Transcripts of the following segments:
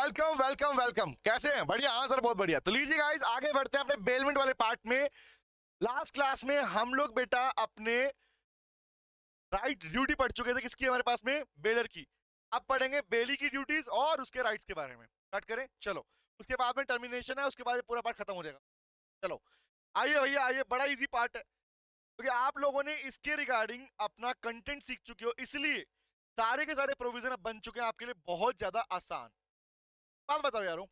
Welcome welcome welcome. कैसे हैं? बढ़िया। हाँ सर, बहुत बढ़िया। तो लीजिए गाइस, आगे बढ़ते हैं अपने बेलमेंट वाले पार्ट में। लास्ट क्लास में हम लोग बेटा अपने राइट ड्यूटी पढ़ चुके थे। किसकी? हमारे पास में बेलर की। अब पढ़ेंगे बेली की ड्यूटीज और उसके राइट्स के बारे में। स्टार्ट करें, चलो। उसके बाद में टर्मिनेशन है, उसके बाद ये पूरा पार्ट खत्म हो जाएगा। चलो आइए भैया आइए, बड़ा इजी पार्ट है क्योंकि आप लोगों ने इसके रिगार्डिंग अपना कंटेंट सीख चुके हो, इसलिए सारे के सारे प्रोविजन अब बन चुके हैं आपके लिए बहुत ज्यादा आसान। बात बताओ यारो,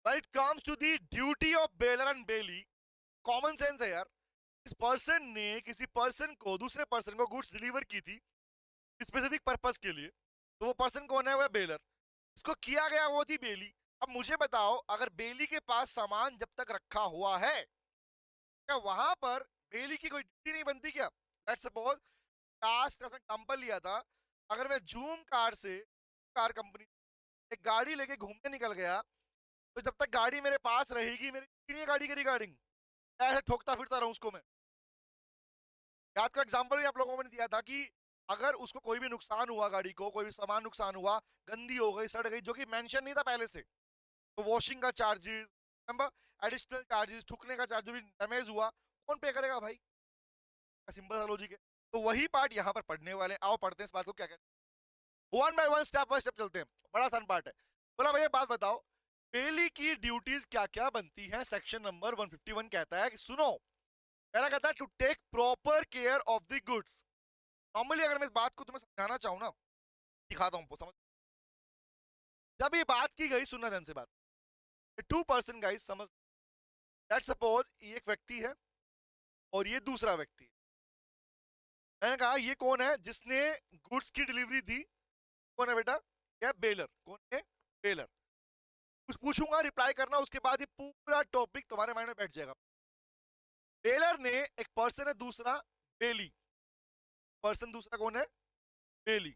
when it comes to the duty of baler and bailey, common sense है यार। इस पर्सन ने किसी पर्सन को, दूसरे पर्सन को गुड्स डिलीवर की थी स्पेसिफिक पर्पस के लिए, तो वो पर्सन कौन है? वो बेलर। इसको किया गया वो थी बेली। अब मुझे बताओ, अगर बेली के पास सामान जब तक रखा हुआ है, क्या वहां पर बेली की कोई ड्यूटी नहीं बनती क्या? लेट्स सपोज लास्ट क्लास में एग्जांपल लिया था, अगर मैं जूम कार से, कार कंपनी एक गाड़ी लेके घूमने निकल गया, तो जब तक गाड़ी मेरे पास रहेगी मेरी ड्यूटी नहीं है गाड़ी के रिगार्डिंग। ऐसे ठोकता फिरता रहूं उसको मैं। याद का एग्जांपल भी आप लोगों ने दिया था कि अगर उसको कोई भी नुकसान हुआ, गाड़ी को कोई भी सामान नुकसान हुआ, गंदी हो गई, सड़ गई, जो कि मेंशन नहीं था पहले से, तो वॉशिंग का चार्जेस, एडिशनल चार्जेस, ठुकने का चार्ज, जो भी डैमेज हुआ, कौन पे करेगा भाई? सिंपल सा लॉजिक है। तो वही पार्ट यहाँ पर पढ़ने वाले हैं। आओ पढ़ते हैं इस बात को क्या कहते हैं, one by one, step by step चलते हैं। बड़ा आसान पार्ट है। बोला भैया बात बताओ, बेली की ड्यूटीज क्या क्या बनती है? सेक्शन नंबर 151 कहता है कि सुनो, पहला कहता है to take proper care of the goods. Normally अगर मैं इस बात को तुम्हें समझाना चाहूँ ना, दिखाता हूँ समझ। जब ये बात की गई, सुनना ध्यान से बात, टू पर्सन गाइस, समझ। लेट्स सपोज ये एक व्यक्ति है और ये दूसरा व्यक्ति है। मैंने कहा ये कौन है जिसने गुड्स की डिलीवरी दी? कौन है बेटा? क्या? बेलर। कौन है? बेलर। कुछ पूछूंगा, रिप्लाई करना, उसके बाद ये पूरा टॉपिक तुम्हारे माइंड में बैठ जाएगा। बेलर ने, एक पर्सन है दूसरा, बेली। पर्सन दूसरा कौन है? बेली।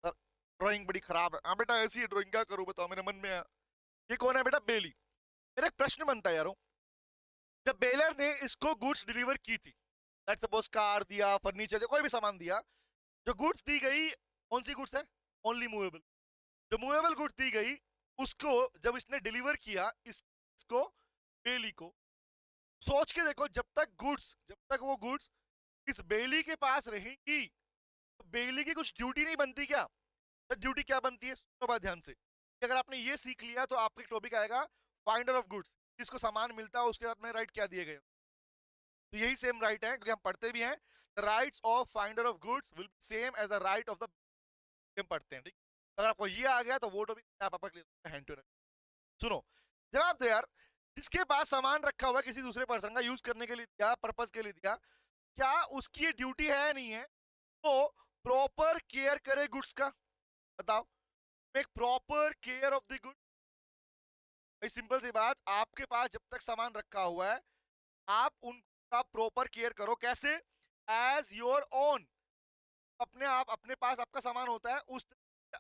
सर ड्राइंग बड़ी खराब है। हाँ बेटा ऐसी है ड्राइंग, क्या करूं बताओ, मेरे मन में आया। ये कौन है बेटा? बेली। मेरा एक प्रश्न बनता है यारो, जब बेलर ने इसको गुड्स डिलीवर की थी, लेट्स सपोज कार दिया, फर्नीचर दिया, कोई भी सामान दिया, जो गुड्स दी गई, कौन सी गुड्स है? Only movable. जो मूवेबल गुड्स दी गई, उसको जब इसने डिलीवर किया इसको, बेली को, सोच के देखो, जब तक वो गुड्स इस बेली के पास रहेंगी, तो बेली की कुछ ड्यूटी नहीं बनती क्या? तो ड्यूटी क्या बनती है? सुनो बात ध्यान से। अगर आपने ये सीख लिया तो आपका टॉपिक आएगा फाइंडर ऑफ गुड्स। जिसको सामान मिलता है उसके साथ में राइट क्या दिए गए, तो यही सेम राइट है क्योंकि हम पढ़ते भी हैं। The rights of finder of goods will be same as the right of the, हम पढ़ते हैं ठीक। अगर आपको ये आ गया तो वो टॉपिक आप हैंड टू। सुनो, जवाब दो यार। जिसके पास सामान रखा हुआ है किसी दूसरे पर्सन का, यूज करने के लिए दिया, पर्पस के लिए दिया, क्या उसकी ड्यूटी है नहीं है वो प्रॉपर केयर करे गुड्स का? बताओ। एक proper care of the good. भाई सिंपल सी बात, आपके पास जब तक सामान रखा हुआ है, आप उनका प्रॉपर केयर करो। कैसे? As your own. अपने आप, अपने पास आपका सामान होता है, उस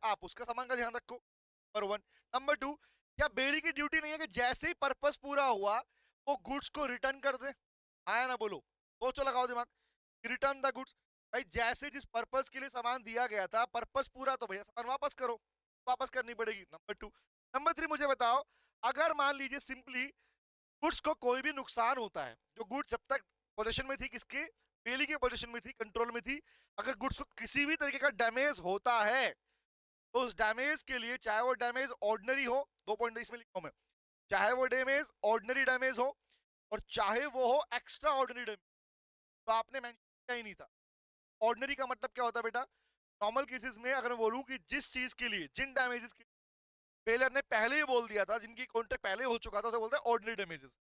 आप उसका सामान का ध्यान रखो। Number one. नंबर टू, क्या बेरी की ड्यूटी नहीं है कि जैसे ही पर्पस पूरा हुआ वो गुड्स को रिटर्न कर दे? आया ना? बोलो, सोचो, लगाओ दिमाग। Return the goods. भाई जैसे जिस पर्पस के लिए सामान दिया गया था, पर्पस पूरा, तो भैया सामान वापस करो, वापस करनी पड़ेगी। Number two. नंबर थ्री, मुझे बताओ, अगर मान लीजिए सिंपली गुड्स को कोई भी नुकसान होता है, जो गुड्स जब तक पोजीशन में थी, किसके? बेली के पोजीशन में थी, कंट्रोल में थी, अगर गुड्स को किसी भी तरीके का डैमेज होता है, तो उस डैमेज के लिए, चाहे वो डैमेज ऑर्डिनरी हो, दो पॉइंट इसमें लिखा हूं मैं, चाहे वो डैमेज ऑर्डिनरी डैमेज हो और चाहे वो हो एक्स्ट्रा ऑर्डिनरी डैमेज, तो आपने मेंशन किया ही नहीं था। ऑर्डिनरी का मतलब क्या होता है बेटा? नॉर्मल केसेस में अगर मैं बोलूं कि जिस चीज के लिए, जिन डैमेजेस के पेलर ने पहले ही बोल दिया था, जिनकी कॉन्ट्रैक्ट पहले हो चुका था, उसे बोलते हैं ऑर्डिनरी डैमेजेस।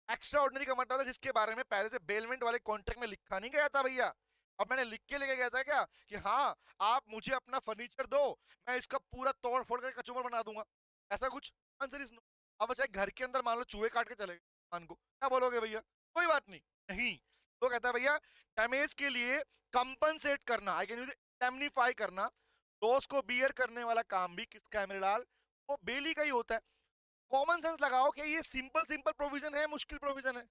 एक्स्ट्रा ऑर्डिनरी का मतलब था जिसके बारे में पहले से बेलमेंट वाले कॉन्ट्रैक्ट में लिखा नहीं गया था भैया। अब मैंने लिख के लेके गया था क्या कि हाँ आप मुझे अपना फर्नीचर दो, मैं इसका पूरा तोड़ फोड़ कर कचूमर बना दूंगा, ऐसा कुछ? Answer is no. अब चाहे घर के अंदर मान लो चूहे काट के चले गए को, क्या बोलोगे भैया? कोई बात नहीं। नहीं, तो कहता है भैया डैमेज के लिए कंपनसेट करना, आई कैन यूज इंडेमनीफाई करना, लॉस को बियर करने वाला काम भी किसका है मेरे लाल? वो बेली का ही होता है। कॉमन सेंस लगाओ कि ये सिंपल सिंपल प्रोविजन है, मुश्किल प्रोविजन है?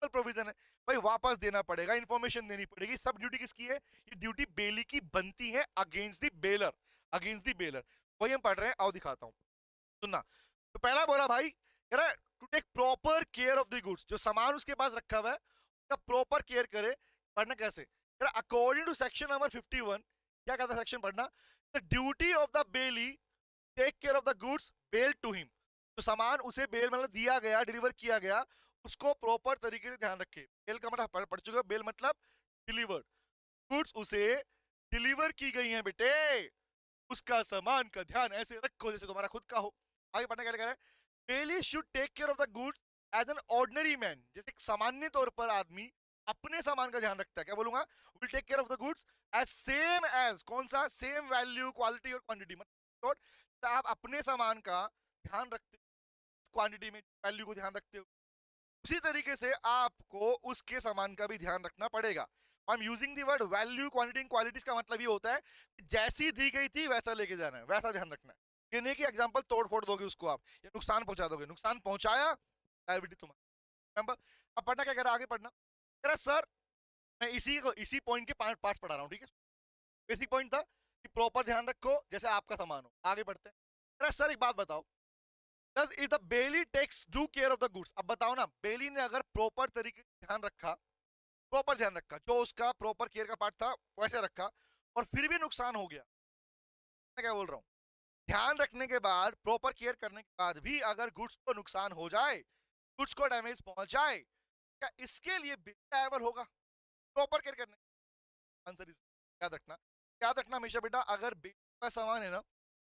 प्रोविजन है भाई, वापस देना पड़ेगा, इंफॉर्मेशन देनी पड़ेगी। सब ड्यूटी किसकी है? ये ड्यूटी बेली की बनती है against the baler, against the baler. वही हम पढ़ रहे हैं, आओ दिखाता हूँ, सुनना। तो पहला बोला भाई, कह रहा है to take proper care of the goods, जो सामान उसके पास रखा हुआ है उसका प्रॉपर केयर करे। पढ़ना कैसे, कह रहा अकॉर्डिंग टू सेक्शन नंबर 51, क्या कहता है सेक्शन पढ़ना, the duty of the bailee take care of the goods bail to him, जो सामान उसे बेल मतलब दिया गया, डिलीवर किया गया, उसको प्रॉपर तरीके से ध्यान रखे। बेल का मतलब पढ़ चुके हो, बेल मतलब डिलीवर्ड, गुड्स उसे डिलीवर की गई हैं बेटे, उसका सामान का ध्यान ऐसे रखो जैसे तुम्हारा खुद का हो। आगे पढ़ने क्या लिखा है, bailee should take care of the goods as an ordinary man, जैसे एक सामान्य तौर पर आदमी अपने सामान का ध्यान रखता है। क्या बोलूंगा, will take care of the goods as same as, कौन सा, सेम वैल्यू क्वालिटी और क्वांटिटी, मतलब तो आप अपने सामान का ध्यान रखते क्वांटिटी में, वैल्यू को ध्यान रखते हो, उसी तरीके से आपको उसके सामान का भी ध्यान रखना पड़ेगा। आई am using the word value quantity qualities का मतलब ये होता है जैसी दी गई थी वैसा लेके जाना है, वैसा ध्यान रखना है। ये नहीं कि एग्जांपल तोड़ फोड़ दोगे उसको आप, या नुकसान पहुंचा दोगे, नुकसान पहुंचाया लायबिलिटी तुम्हारी। अब पढ़ना क्या कह रहा है, आगे पढ़ना कह रहा सर, मैं इसी पॉइंट के पार्ट पढ़ा रहा हूँ, ठीक है। बेसिक पॉइंट था कि प्रॉपर ध्यान रखो जैसे आपका सामान हो। आगे बढ़ते हैं, कह रहा सर एक बात बताओ, Does if the bailey takes due care of the goods, अब बताओ ना, बेली ने अगर प्रॉपर तरीके से ध्यान रखा, प्रॉपर ध्यान रखा, जो उसका प्रॉपर केयर का पार्ट था वैसे रखा, और फिर भी नुकसान हो गया, मैं क्या बोल रहा हूँ, ध्यान रखने के बाद, प्रॉपर केयर करने के बाद भी अगर गुड्स को नुकसान हो जाए, गुड्स को डैमेज पहुंच जाए, क्या इसके लिए लायबल होगा प्रॉपर केयर करने? आंसर इज, याद रखना हमेशा बेटा, अगर बेली का सामान है ना,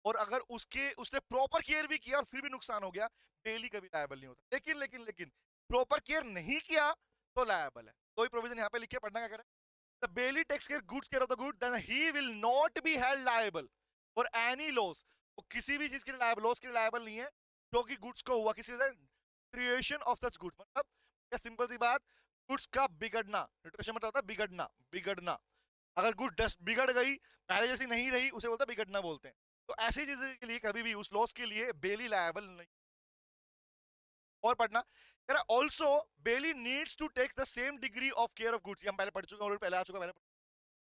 और अगर उसने प्रॉपर केयर भी किया और फिर भी नुकसान हो गया, बेली कभी लायबल नहीं होता। लेकिन लेकिन लेकिन प्रॉपर केयर नहीं किया तो लायबल है। कोई प्रोविजन यहाँ पे लिखे, पढ़ना क्या करे, the bailee takes care of the good, then he will not be held liable for any loss, वो किसी भी चीज के लिए लॉस के लिए लायबल नहीं है जो कि गुड्स को हुआ, किसी क्रिएशन ऑफ सच गुड्स, मतलब क्या, सिंपल सी बात, गुड्स का बिगड़ना, न्यूट्रिशन मतलब होता है बिगड़ना, बिगड़ना, अगर गुड डस्ट बिगड़ गई, पहले जैसी नहीं रही, उसे बोलते हैं बिगड़ना बोलते हैं। तो ऐसी चीजें के लिए कभी भी उस लॉस के लिए बेली लायबल नहीं। और पढ़ना कह रहा also bailee needs to take the same degree of care of goods, हम पहले पढ़ चुके हैं, पहले आ चुका, पहले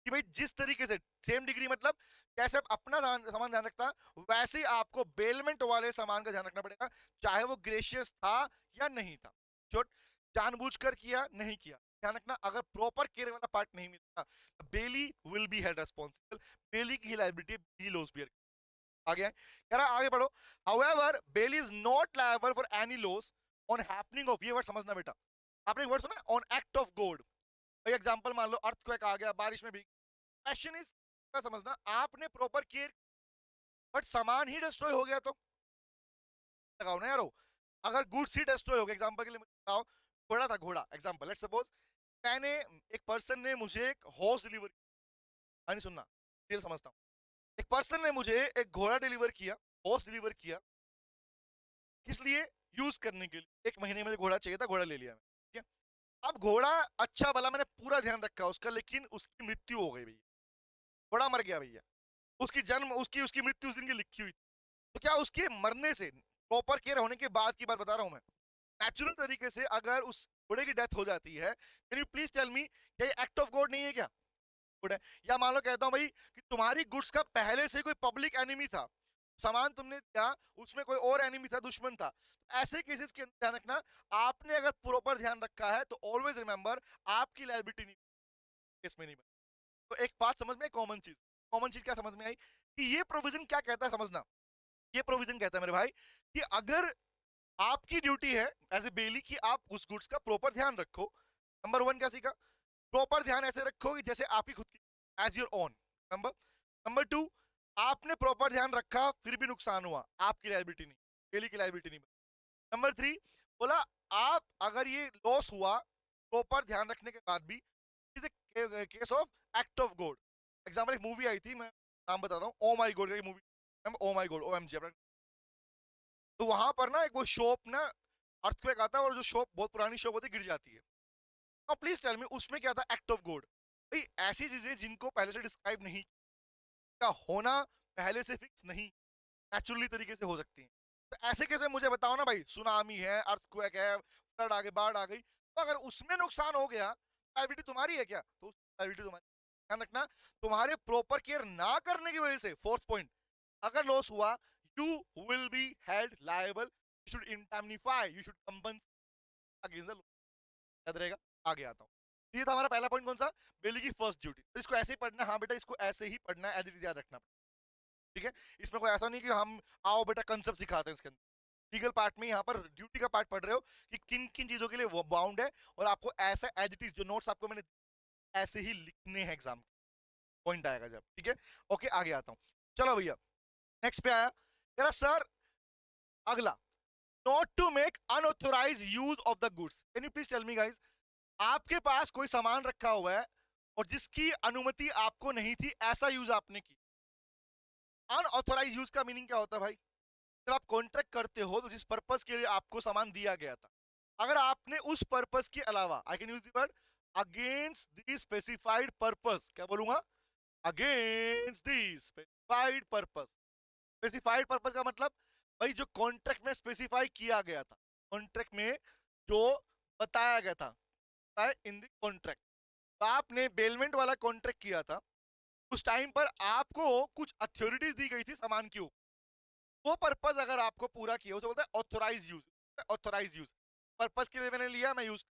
कि भाई जिस तरीके से सेम डिग्री मतलब कैसे आप अपना सामान ध्यान रखता, वैसे ही आपको बेलमेंट वाले सामान का ध्यान रखना पड़ेगा, चाहे वो ग्रेशियस था या नहीं था, जो जानबूझकर किया नहीं किया, ध्यान रखना। अगर प्रॉपर केयर वाला पार्ट नहीं मिलता, बेली विल बी हेल्ड रिस्पॉन्सिबल, बेली की लायबिलिटी बी लॉस बियर। आगे कह रहा आगे पढ़ो, however belly is not liable for any loss on happening of, ये वर्ड समझना बेटा, आपने एक वर्ड सुना ऑन एक्ट ऑफ गॉड, भाई एग्जांपल मान लो अर्थक्वेक आ गया, बारिश में भी, क्वेश्चन इज समझना, आपने प्रॉपर केयर बट सामान ही डिस्ट्रॉय हो गया तो लगाओ ना यारो, अगर गुड्स ही डिस्ट्रॉय हो गया, एग्जांपल के लिए मुझे बताओ, घोड़ा था, घोड़ा एग्जांपल, लेट्स सपोज मैंने, एक पर्सन ने मुझे एक हॉर्स डिलीवर, नहीं सुनना, रियल समझता हूँ, एक पर्सन ने मुझे एक घोड़ा डिलीवर किया, हॉर्स डिलीवर किया, किस लिए, यूज करने के लिए, एक महीने में घोड़ा चाहिए था, घोड़ा ले लिया मैं, ठीक है। अब घोड़ा अच्छा भला मैंने पूरा ध्यान रखा उसका, लेकिन उसकी मृत्यु हो गई भैया, घोड़ा मर गया भैया, उसकी जन्म उसकी उसकी मृत्यु उस दिन की लिखी हुई, तो क्या उसके मरने से, प्रॉपर केयर होने के बाद की बात बता रहा हूं मैं, नेचुरल तरीके से अगर उस घोड़े की डेथ हो जाती है, can you please tell me, क्या ये एक्ट ऑफ गॉड नहीं है क्या, गुड है? या मान लो कहता हूं भाई कि तुम्हारी गुड्स का पहले से कोई पब्लिक एनिमी था, सामान तुमने दिया, उसमें कोई और एनिमी था, दुश्मन था, तो ऐसे केसेस के अंदर ध्यान रखना, आपने अगर प्रॉपर ध्यान रखा है तो ऑलवेज रिमेंबर आपकी लायबिलिटी नहीं, केस में नहीं बनी। तो एक बात समझ में, कॉमन चीज क्या समझ में आई कि ये प्रोविजन क्या कहता है, समझना, ये प्रोविजन कहता है मेरे भाई कि अगर आपकी ड्यूटी है एज ए बेली कि आप उस गुड्स का प्रॉपर ध्यान रखो, नंबर वन क्या सीखा, प्रॉपर ध्यान ऐसे रखो कि जैसे आप ही खुद की, as your own, number number two, आपने प्रॉपर ध्यान रखा फिर भी नुकसान हुआ, आपकी लायबिलिटी नहीं, बेली की लायबिलिटी नहीं। नंबर थ्री बोला, आप अगर ये लॉस हुआ प्रॉपर ध्यान रखने के बाद भी, is a case of act of God. Example, एक मूवी आई थी, मैं नाम बताता हूँ, ओ माई गॉड मूवी, ओ माई गॉड, ओ एम जी, तो वहां पर ना एक वो शॉप ना, अर्थक्वेक आता है और जो शॉप बहुत पुरानी शॉप होती है गिर जाती है, तो प्लीज टेल मी उसमें क्या था, एक्ट ऑफ गॉड। भाई ऐसी चीजें जिनको पहले से डिस्क्राइब नहीं का होना, पहले से फिक्स नहीं, नेचुरली तरीके से हो सकती है, तो ऐसे कैसे मुझे बताओ ना भाई, सुनामी है, अर्थक्वेक है, फ्लड आ गई, बाढ़ आ गई, तो अगर उसमें नुकसान हो गया, लायबिलिटी तुम्हारी है क्या, तो लायबिलिटी तुम्हारी, ध्यान रखना, तुम्हारे प्रॉपर केयर ना करने की वजह से, फोर्थ पॉइंट, अगर लॉस हुआ you will be held liable, you should इंडेमनिफाई, you should compensate against the loss. याद रहेगा। आगे आता हूँ। ये था हमारा पहला पॉइंट, कौन सा? बेली की फर्स्ट ड्यूटी। तो इसको ऐसे ही पढ़ना, हाँ बेटा इसको ऐसे ही पढ़ना है, एज इट इज याद रखना। ठीक है, इसमें कोई ऐसा नहीं कि हम आओ बेटा कंसेप्ट सिखाते हैं इसके अंदर। लीगल पार्ट में यहाँ पर ड्यूटी का पार्ट पढ़ रहे हो कि किन किन चीजों के लिए वो बाउंड है, और आपको ऐसा एज इट इज जो नोट्स आपको मैंने ऐसे ही लिखने हैं एग्जाम पॉइंट आएगा जब। ठीक है, ओके आगे आता हूँ। चलो भैया नेक्स्ट पे आया, कह रहा सर अगला, not to make unauthorise use of the goods. Can you please tell me guys, आपके पास कोई सामान रखा हुआ है और जिसकी अनुमति आपको नहीं थी, ऐसा यूज आपने की। अनऑथोराइज यूज का मीनिंग क्या होता है भाई? जब आप कॉन्ट्रैक्ट करते हो तो जिस पर्पस के लिए आपको सामान दिया गया था, अगर आपने उस पर्पस के अलावा, आई can use the word against the specified purpose, क्या बोलूंगा? Against the specified purpose. Specified purpose का मतलब भाई जो कॉन्ट्रैक्ट में स्पेसिफाई किया गया था, कॉन्ट्रैक्ट में जो बताया गया था इन द कॉन्ट्रैक्ट। तो आपने बेलमेंट वाला कॉन्ट्रैक्ट किया था, उस टाइम पर आपको कुछ अथॉरिटीज दी गई थी सामान की ऊपर, वो पर्पस अगर आपको पूरा किया उसे बोलते हैं authorise use. Authorise use purpose के लिए मैंने लिया, मैं यूज।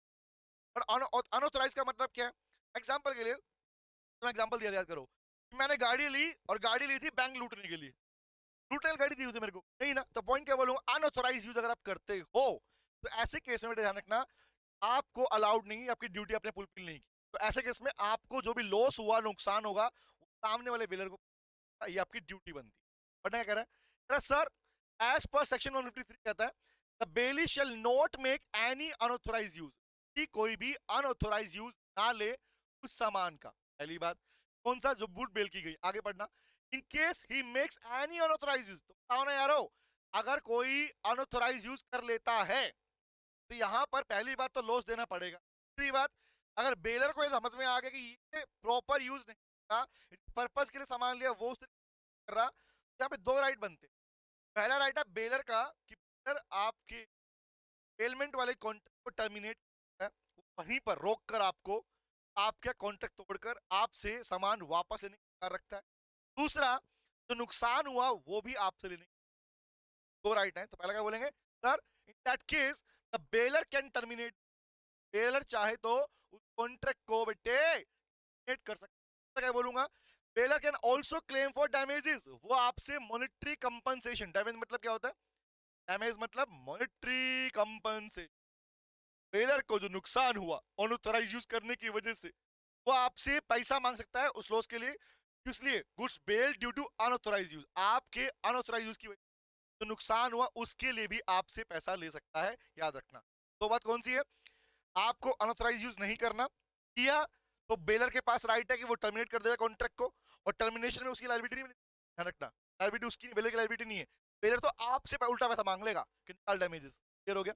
और अनऑथोराइज का मतलब क्या है? एग्जांपल के लिए मैं एग्जांपल दिया, याद करो। मैंने गाड़ी ली और गाड़ी ली थी बैंक लूटने के लिए, लूटने की गाड़ी दी थी मेरे को, नहीं ना? तो पॉइंट क्या बोलूंगा, अनऑथोराइज यूज अगर आप करते हो तो ऐसे केस में ध्यान रखना, आपको अलाउड नहीं, आपकी ड्यूटी आपने फुलफिल नहीं की, तो ऐसे केस में आपको जो भी लॉस हुआ, नुकसान होगा, सामने वाले बिलर को, ये आपकी ड्यूटी बनती है। पढ़ना क्या कह रहा है सर? एज पर सेक्शन 153 कहता है the bailee shall not make any unauthorise use, कि कोई भी अनऑथोराइज यूज ना ले उस सामान का। पहली बात, कौन सा? जो बूट बेल की गई। आगे पढ़ना, in case he makes any unauthorise use. तो बताओ ना यारो, अगर कोई अनऑथोराइज यूज कर लेता है तो यहां पर पहली बात तो लॉस देना पड़ेगा। दूसरी बात, अगर बेलर को समझ में आ गया कि ये प्रॉपर यूज नहीं था, पर्पस के लिए सामान लिया, वो कर रहा, यहाँ पे दो राइट बनते। पहला राइट है बेलर का कि बेलर आपके बेलमेंट वाले कॉन्ट्रैक्ट को टर्मिनेट है, वहीं पर रोक कर आपको आपका कॉन्ट्रैक्ट तोड़कर आपसे सामान वापस लेने का अधिकार रखता है। दूसरा, जो नुकसान हुआ वो भी आपसे लेने, दो राइट है। तो पहला क्या बोलेंगे sir? In that case the baler can terminate, baler चाहे तो उस कॉन्ट्रैक्ट को बेटे टर्मिनेट कर सकता है। क्या बोलूंगा? Baler can also claim for damages, वो आपसे मॉनेटरी कंपनसेशन, डैमेज मतलब क्या होता है? डैमेज मतलब मॉनेटरी कंपनसेशन, बेलर को जो नुकसान हुआ अनऑथराइज यूज करने की वजह से, वो आपसे पैसा मांग सकता है उस लॉस के लिए। इसलिए goods bail due to unauthorise use, आपके अनऑथराइज यूज की वजह से जो नुकसान हुआ उसके लिए भी आपसे पैसा ले सकता है, याद रखना। तो बात कौन सी है? आपको अनऑथराइज यूज नहीं करना, किया तो बेलर के पास राइट है कि वो टर्मिनेट कर देगा कॉन्ट्रैक्ट को, और टर्मिनेशन में उसकी लायबिलिटी नहीं, ध्यान रखना, लायबिलिटी उसकी, बेलर की लायबिलिटी नहीं है। बेलर तो आपसे उल्टा पैसा मांग लेगा कि निकाल डैमेजेस। क्लियर हो गया?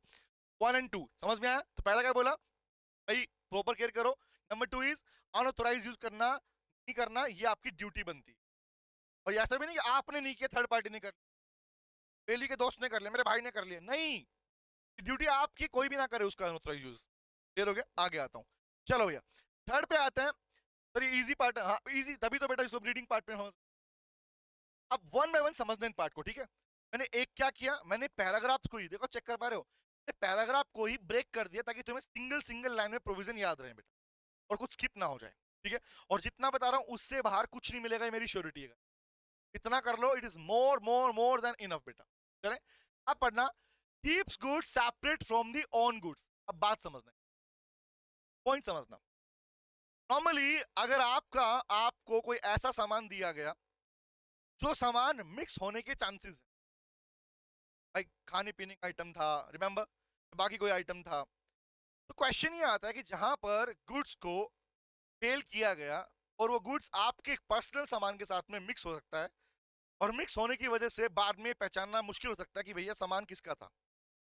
1 और 2 समझ में आया? तो पहला क्या बोला भाई, प्रॉपर केयर करो। नंबर 2 इज अनऑथराइज यूज करना नहीं करना, ये आपकी ड्यूटी बनती है। और ऐसा भी नहीं कि आपने नहीं किया, थर्ड पार्टी ने कर लिया, बेली के दोस्त ने कर लिया, मेरे भाई ने कर लिया, नहीं, ड्यूटी आपकी, कोई भी ना करे उसका अनऑथराइज यूज। क्लियर हो गया? आगे आता हूँ। चलो भैया थर्ड पे आते हैं। सर ये इजी पार्ट है, हाँ इजी तभी तो बेटा इसको रीडिंग पार्ट में हम अब वन बाय वन समझना इन पार्ट को। ठीक है, मैंने एक क्या किया, मैंने पैराग्राफ को ही देखो, चेक कर पा रहे हो, मैंने पैराग्राफ को ही ब्रेक कर दिया ताकि तुम्हें सिंगल सिंगल लाइन में प्रोविजन याद रहे बेटा, और कुछ स्किप ना हो जाए। ठीक है, और जितना बता रहा हूं उससे बाहर कुछ नहीं मिलेगा, ये मेरी श्योरिटी है। इतना कर लो, it is more more more than enough बेटा। चले अब पढ़ना, keeps goods separate from the own goods. अब बात समझना, पॉइंट समझना। नॉर्मली अगर आपको कोई ऐसा सामान दिया गया जो सामान मिक्स होने के चांसेस है, भाई खाने पीने का आइटम था, रिमेंबर, बाकी कोई आइटम था, तो क्वेश्चन ये आता है कि जहां पर गुड्स को सेल किया गया और वो गुड्स आपके पर्सनल सामान के साथ में मिक्स हो सकता है, और मिक्स होने की वजह से बाद में पहचानना मुश्किल हो सकता है कि भैया सामान किसका था।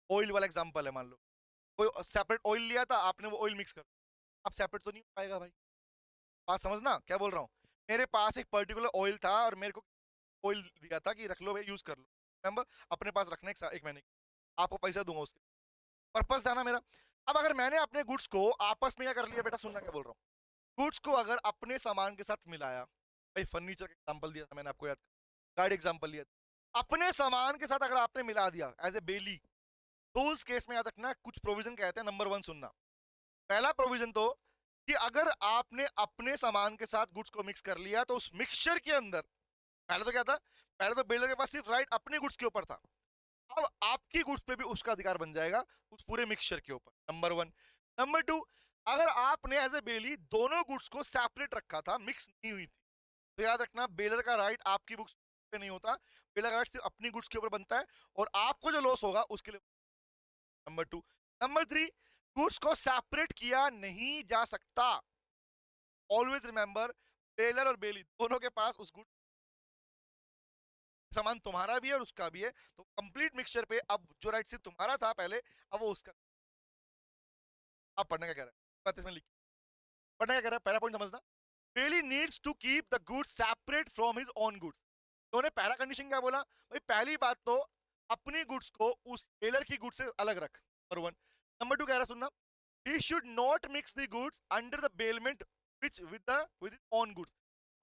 ऑयल वाला एग्जांपल है, मान लो कोई सेपरेट ऑयल लिया था आपने, वो ऑयल मिक्स कर, अब सेपरेट तो नहीं हो पाएगा भाई। बात समझना क्या बोल रहा हूँ? मेरे पास एक पर्टिकुलर ऑयल था और मेरे को ऑयल दिया था कि रख लो भाई, यूज कर लो, रिमेंबर, अपने पास रखना एक महीने की, आपको पैसा दूंगा उसके, पर्पस था ना मेरा। अब अगर मैंने अपने गुड्स को आपस में क्या कर लिया बेटा, सुनना क्या बोल रहा हूँ, गुड्स को अगर अपने सामान के साथ मिलाया, भाई फर्नीचर का एग्जांपल दिया था मैंने आपको, याद गाइड एग्जांपल लिया, अपने सामान के साथ अगर आपने मिला दिया एज ए बेली, तो उस केस में याद रखना कुछ प्रोविजन कहते हैं। नंबर 1 सुनना, पहला प्रोविजन तो कि अगर आपने अपने सामान के साथ गुड्स को मिक्स कर लिया तो उस मिक्सचर के अंदर, पहले तो क्या था, पहले तो बेलर के पास सिर्फ राइट अपने गुड्स के ऊपर था, अब आपकी गुड्स पे भी उसका अधिकार बन जाएगा उस पूरे मिक्सचर के ऊपर। नंबर 1। नंबर 2, अगर आपने एज ए बेली दोनों गुड्स को सेपरेट रखा था, मिक्स नहीं हुई थी, तो याद रखना बेलर का राइट आपकी बुक्स पे नहीं होता, बेलर का राइट सिर्फ अपनी गुड्स के ऊपर बनता है और आपको जो लॉस होगा उसके लिए। नंबर 2। नंबर 3, गुड्स को सेपरेट किया नहीं जा सकता। ऑलवेज रिमेंबर, बेलर और बेली दोनों के पास उस गुड सामान तुम्हारा भी है और उसका भी है, तो कंप्लीट मिक्सचर पे अब जो राइट सिर्फ तुम्हारा था पहले, अब वो उसका। आप पढ़ने का कह रहा है, बात इसमें लिखी, पढ़ने का कह रहा है, पहला पॉइंट समझना, bailee needs to keep the goods separate from his own goods. उन्होंने पहला कंडीशन क्या बोला भाई, पहली बात तो अपनी गुड्स को उस टेलर की गुड्स से अलग रख, नंबर 1। नंबर 2 कह रहा सुनना, he should not mix the goods under the bailment which with his own goods।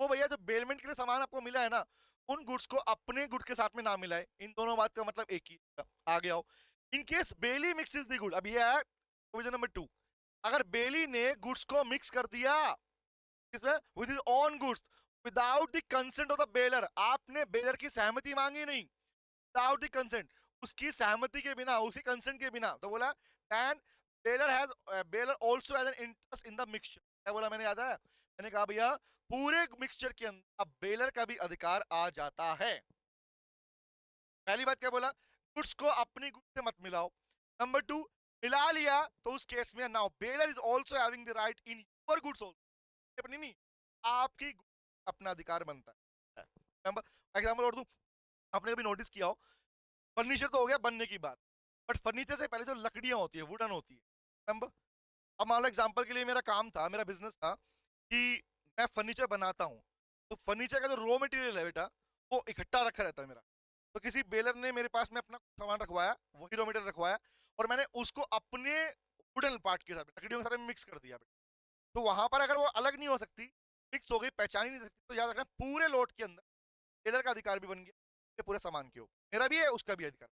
वो भैया जो बेलमेंट के लिए सामान आपको मिला है ना, उन गुड्स को अपने गुड के साथ में ना मिलाए। इन दोनों बात का मतलब एक ही। आगे आओ, in case bailee mixes the good, अब ये है प्रोविजन नंबर 2, अगर बेली ने गुड्स को मिक्स कर दिया किसमें, with his own goods, without the consent of the baler, आपने बेलर की सहमति मांगी नहीं, विदाउट द कंसेंट, उसकी सहमति के बिना, उसके कंसेंट के बिना, तो बोला and baler also has an interest in the mixture. क्या बोला मैंने, याद है, मैंने कहा भैया पूरे मिक्सचर के अंदर अब बेलर का भी अधिकार आ जाता है। पहली बात क्या बोला, गुड्स को अपनी गुड्स से मत मिलाओ। नंबर 2, मिला लिया तो उस केस में now baler is also having the right in your goods also, अपनी नहीं, आपकी अपना अधिकार बनता है। नंबर एग्जांपल और दूं, आपने कभी नोटिस किया हो, फर्नीचर तो हो गया बनने की बात, बट फर्नीचर से पहले जो लकड़ियां होती है, वुडन होती है, अब मान लो एग्जाम्पल के लिए मेरा काम था, मेरा बिजनेस था कि मैं फर्नीचर बनाता हूँ, तो फर्नीचर का जो रॉ मटेरियल है बेटा, वो इकट्ठा रखा रहता है मेरा। तो किसी बेलर ने मेरे पास में अपना सामान रखवाया, वही रॉ मटेरियल रखवाया, और मैंने उसको अपने वुडन पार्ट के साथ लकड़ियों के साथ में मिक्स कर दिया बेटा, तो वहां पर अगर वो अलग नहीं हो सकती, मिक्स हो गई, पहचान ही नहीं सकती, तो याद रखना पूरे लोट के अंदर बेलर का अधिकार भी बन गया ये पूरे सामान के ऊपर, मेरा भी है उसका भी अधिकार।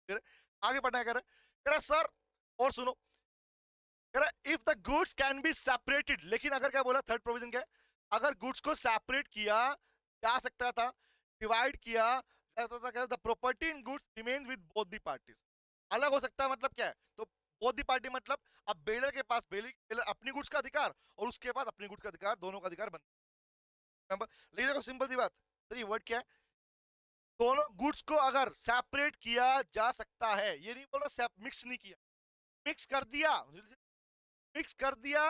फिर आगे बढ़ना है, कह रहा सर और सुनो, if the goods can be separated, लेकिन अगर क्या बोला, थर्ड प्रोविजन क्या है, अगर गुड्स को सेपरेट किया जा सकता था, डिवाइड किया जाता था, the property in goods remains with both the parties. अलग हो सकता है मतलब क्या है, तो बोथ द पार्टी मतलब अब बेलर के पास बेलर अपनी गुड्स का अधिकार और उसके पास अपनी गुड्स का अधिकार, दोनों का अधिकार बनता है। लेकिन देखो सिंपल सी बात, सर ये वर्ड क्या है, दोनों गुड्स को अगर सेपरेट किया जा सकता है, ये नहीं बोल रहा मिक्स नहीं किया, मिक्स कर दिया, मिक्स कर दिया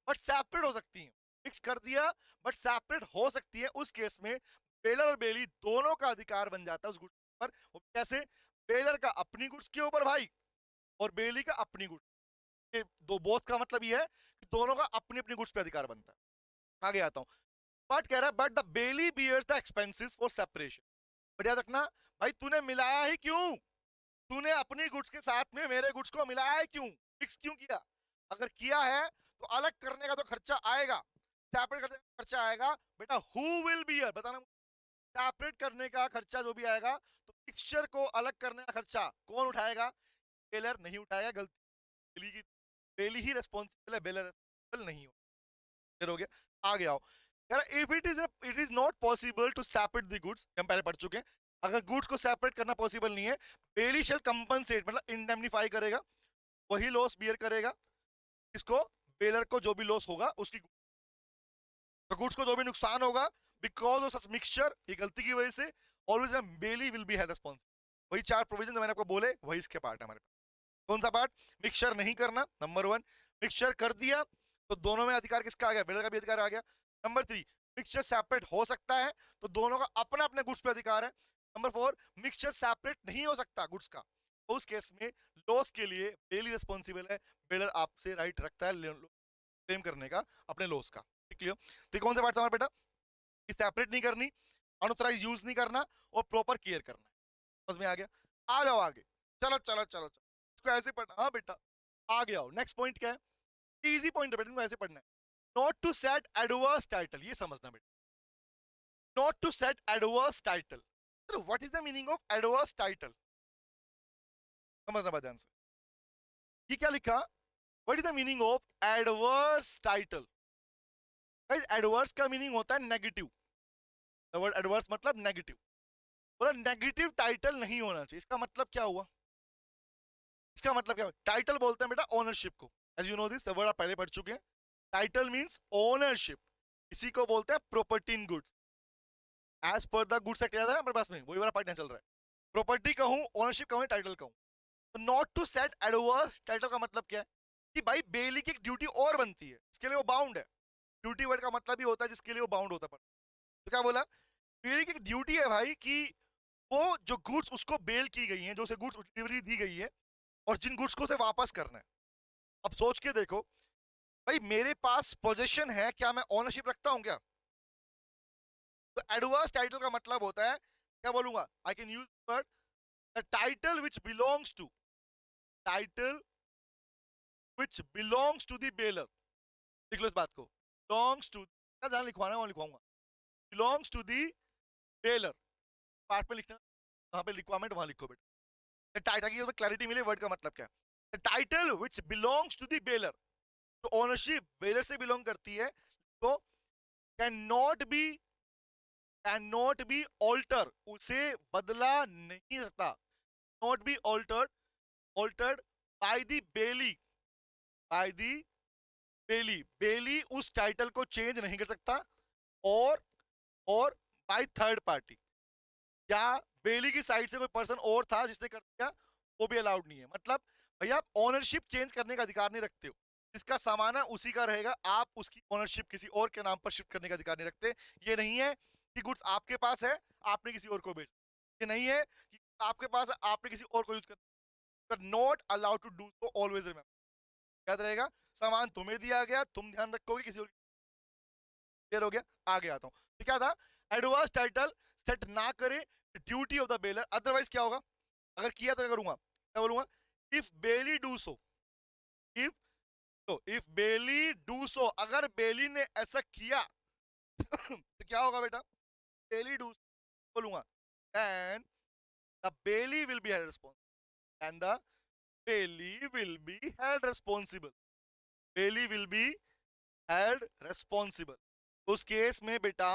बट सेपरेट हो सकती है, मिक्स कर दिया बट सेपरेट हो सकती है, उस केस में बेलर और बेली दोनों का अधिकार बन जाता है उस गुड्स पर। कैसे, बेलर का अपनी गुड्स के ऊपर भाई और बेली का अपनी गुड्स, ये दो बोथ का मतलब ये है कि दोनों का अपनी अपनी गुड्स पे अधिकार बनता है। आगे आता हूं, बट कह रहा है but the bailee bears the expenses for separation. But याद रखना भाई, तूने मिलाया ही क्यों, तूने अपनी गुड्स के साथ में मेरे गुड्स को मिलाया है क्यों, मिक्स क्यों किया, अगर किया है तो अलग करने का तो खर्चा आएगा, सेपरेट करने का खर्चा आएगा बेटा, हु विल बियर, बताना, सेपरेट करने का खर्चा जो भी आएगा, तो मिक्सचर को अलग करने का खर्चा कौन उठाएगा, बेलर नहीं उठाएगा, गलती बेली की, बेली ही रिस्पॉन्सिबल है, बेलर रिस्पॉन्सिबल नहीं हो गया। आगे आओ, if it is not possible to separate the goods, हम पहले पढ़ चुके हैं, अगर गुड्स को सेपरेट करना पॉसिबल नहीं है, बेली शेल कंपनसेट मतलब इंडेमनीफाई करेगा, वही लॉस बियर करेगा, इसको बेलर को जो भी लॉस होगा उसकी, तो गुड्स को जो भी नुकसान होगा बिकॉज ऑफ सच मिक्सचर, ये गलती की वजह से, always bailee will be held responsible. वही 4 प्रोविजन जो मैंने आपको बोले वही इसके पार्ट है हमारे पास। कौन सा पार्ट, मिक्सचर नहीं करना, नंबर 1, मिक्सचर कर दिया तो दोनों में अधिकार किसका आ गया, बेलर का भी अधिकार आ गया। नंबर 3, मिक्सचर सेपरेट हो सकता है तो दोनों का अपना अपने गुड्स पे अधिकार है। नंबर 4, मिक्सचर सेपरेट नहीं हो सकता गुड्स का, तो उस केस में लॉस के लिए बेली रिस्पॉन्सिबल है, बेलर आपसे राइट रखता है क्लेम करने का अपने लॉस का। क्लियर, तो कौन सा पार्ट था हमारा बेटा, कि सेपरेट नहीं करनी, अनऑथराइज यूज नहीं करना और प्रॉपर केयर करना, समझ में आ गया। आ जाओ आगे, चलो चलो चलो चलो, इसको ऐसे पढ़ना, हाँ बेटा आगे आओ, नेक्स्ट पॉइंट क्या है, इजी पॉइंट है बेटा, इनको ऐसे पढ़ना है, not to set adverse title, ये समझना बेटा, not to set adverse title, what is the meaning of adverse title? समझना बात ध्यान से। ये क्या लिखा? What is the meaning of adverse title? Adverse का मीनिंग होता है नेगेटिव। द वर्ड एडवर्स मतलब नेगेटिव। बोला नेगेटिव टाइटल नहीं होना चाहिए। इसका मतलब क्या हुआ? इसका मतलब क्या हुआ? टाइटल बोलते हैं बेटा ओनरशिप को। As you know this word आप पहले पढ़ चुके हैं। Title means ownership. इसी को बोलते हैं property in goods. As per the goods act याद है ना हमारे पास में, वही वाला पार्ट यहाँ चल रहा है। प्रॉपर्टी कहूं, ओनरशिप कहूं, टाइटल कहूं। तो not to set adverse title का मतलब क्या है? कि भाई बेली की एक ड्यूटी और बनती है, इसके लिए वो बाउंड है। ड्यूटी वर्ड का मतलब ही होता है जिसके लिए वो बाउंड होता है। तो क्या बोला? बेली की एक ड्यूटी है भाई कि वो जो गुड्स उसको बेल की गई हैं, जो उसे गुड्स डिलीवरी दी गई है, और जिन गुड्स को उसे वापस करना है। अब सोच के देखो भाई, मेरे पास पोजीशन है, क्या मैं ओनरशिप रखता हूं क्या? तो एडवर्स टाइटल का मतलब होता है, क्या बोलूंगा? I can use word the title which belongs to, title which belongs to the bailor. लिख लो इस बात को, बिलोंग्स टू, जहां लिखवाना है वहां लिखवाऊंगा, belongs to the bailor. Part में लिखना, वहां पे रिक्वायरमेंट वहां लिखो बेटा, टाइटल की क्लैरिटी मिले वर्ड का मतलब क्या है। Title which belongs to the bailor, तो ओनरशिप बेलर से बिलोंग करती है, तो कैन नॉट बी ऑल्टर, उसे बदला नहीं सकता। Not be altered by the bailee, by the bailee, bailee उस टाइटल को चेंज नहीं कर सकता। और बाय थर्ड पार्टी, या बेली की साइड से कोई पर्सन और था जिसने कर दिया, वो भी अलाउड नहीं है। मतलब भैया आप ओनरशिप चेंज करने का अधिकार नहीं रखते हो, जिसका सामान है उसी का रहेगा, आप उसकी ओनरशिप किसी और के नाम पर शिफ्ट करने का अधिकार नहीं रखते। ये नहीं है कि गुड्स आपके पास है, आपने किसी और को बेच, ये नहीं है कि आपके पास है, आपने किसी और को यूज कर, not allowed to do so. Always remember, याद रहेगा, सामान तुम्हें दिया गया, तुम ध्यान रखोगे, किसी और। क्लियर हो गया? आगे आता हूं। तो क्या था? एडवांस टाइटल सेट ना करे, duty of the bailor. Otherwise क्या होगा? अगर किया तो क्या करूंगा? क्या बोलूंगा? If bailee do so, if, तो इफ बेली डू सो, अगर बेली ने ऐसा किया तो क्या होगा बेटा? बेली डू बोलूंगा, and the bailee will be held responsible, and the bailee will be held responsible, bailee will be held responsible. उस केस में बेटा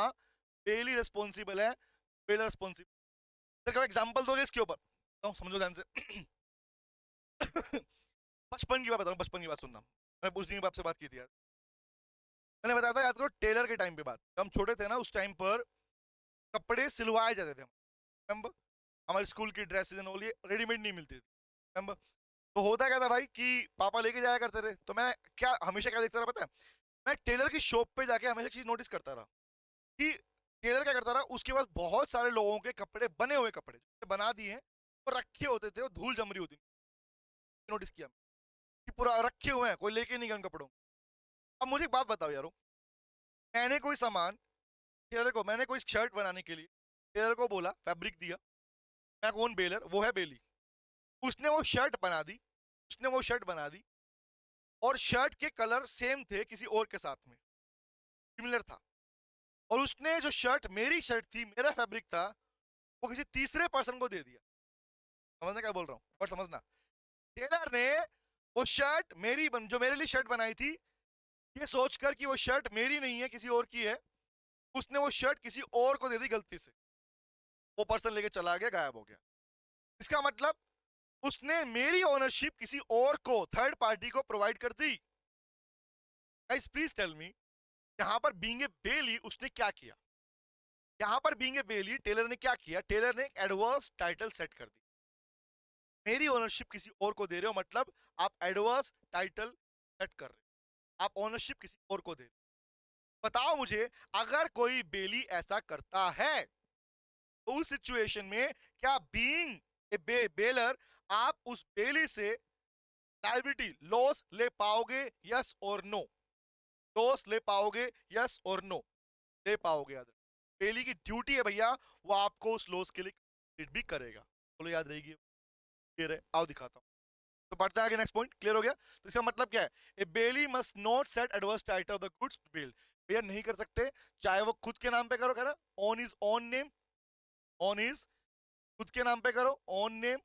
बेली रिस्पॉन्सिबल है, बेलर रिस्पॉन्सिबल। तो एग्जांपल दोगे इसके ऊपर? तो समझो ध्यान से। बचपन की बात बता रहा हूँ, बचपन की बात सुनना। मैं कुछ दिन आपसे बात की थी यार, मैंने बताया था, याद करो टेलर के टाइम पे बात, हम छोटे थे ना, उस टाइम पर कपड़े सिलवाए जाते थे। हमारे स्कूल की ड्रेसेस एंड ऑल ये रेडीमेड नहीं मिलती थी। तो होता क्या था भाई कि पापा लेके जाया करते थे, तो मैं क्या हमेशा क्या देखता रहा पता है? मैं टेलर की शॉप पे जाके हमेशा चीज नोटिस करता रहा कि टेलर क्या करता रहा, उसके पास बहुत सारे लोगों के कपड़े, बने हुए कपड़े बना दिए हैं, और रखे होते थे, और धूल जम रही होती। नोटिस किया कि पूरा रखे हुए हैं, कोई लेके नहीं गया उन कपड़ों। अब मुझे एक बात बताओ यारो, मैंने कोई सामान टेलर को, मैंने कोई शर्ट बनाने के लिए टेलर को बोला, फैब्रिक दिया, मैं कौन? बेलर, वो है बेली। उसने वो शर्ट बना दी, उसने वो शर्ट बना दी, और शर्ट के कलर सेम थे किसी और के साथ में, सिमिलर था। और उसने जो शर्ट, मेरी शर्ट थी, मेरा फैब्रिक था, वो किसी तीसरे पर्सन को दे दिया। समझना क्या बोल रहा हूँ? और समझना, टेलर ने वो शर्ट मेरी जो मेरे लिए शर्ट बनाई थी, ये सोचकर कि वो शर्ट मेरी नहीं है, किसी और की है, उसने वो शर्ट किसी और को दे दी गलती से। वो पर्सन लेके चला गया, गायब हो गया। इसका मतलब उसने मेरी ओनरशिप किसी और को, थर्ड पार्टी को प्रोवाइड कर दी। गाइस प्लीज टेल मी, यहां पर बीइंग ए बेली उसने क्या किया? यहां पर बीइंग ए बेली टेलर ने क्या किया? टेलर ने एक एडवर्स टाइटल सेट कर दी। मेरी ओनरशिप किसी और को दे रहे हो, मतलब आप एडवर्स टाइटल सेट कर रहे हो, आप ओनरशिप किसी और को दे रहे हो। बताओ मुझे, अगर कोई बेली ऐसा करता है, तो उस सिचुएशन में क्या बीइंग ए बेलर आप उस बेली से लायबिलिटी, लॉस ले पाओगे? यस और नो? लॉस ले पाओगे? यस और नो? ले पाओगे। याद रखो, बेली की ड्यूटी है भैया, वो आपको उस लॉस के लिए कंप्लीट भी करेगा। बोलो याद रहेगी? क्लियर है? आओ दिखाता हूं। तो बढ़ते हैं आगे, नेक्स्ट पॉइंट। क्लियर हो गया? तो इसका मतलब क्या है? A bailee must not set adverse title of the goods bailed. भैया नहीं कर सकते, चाहे वो खुद के नाम पे करो, कह रहा on his own name, on his खुद के नाम पे करो, ओन नेम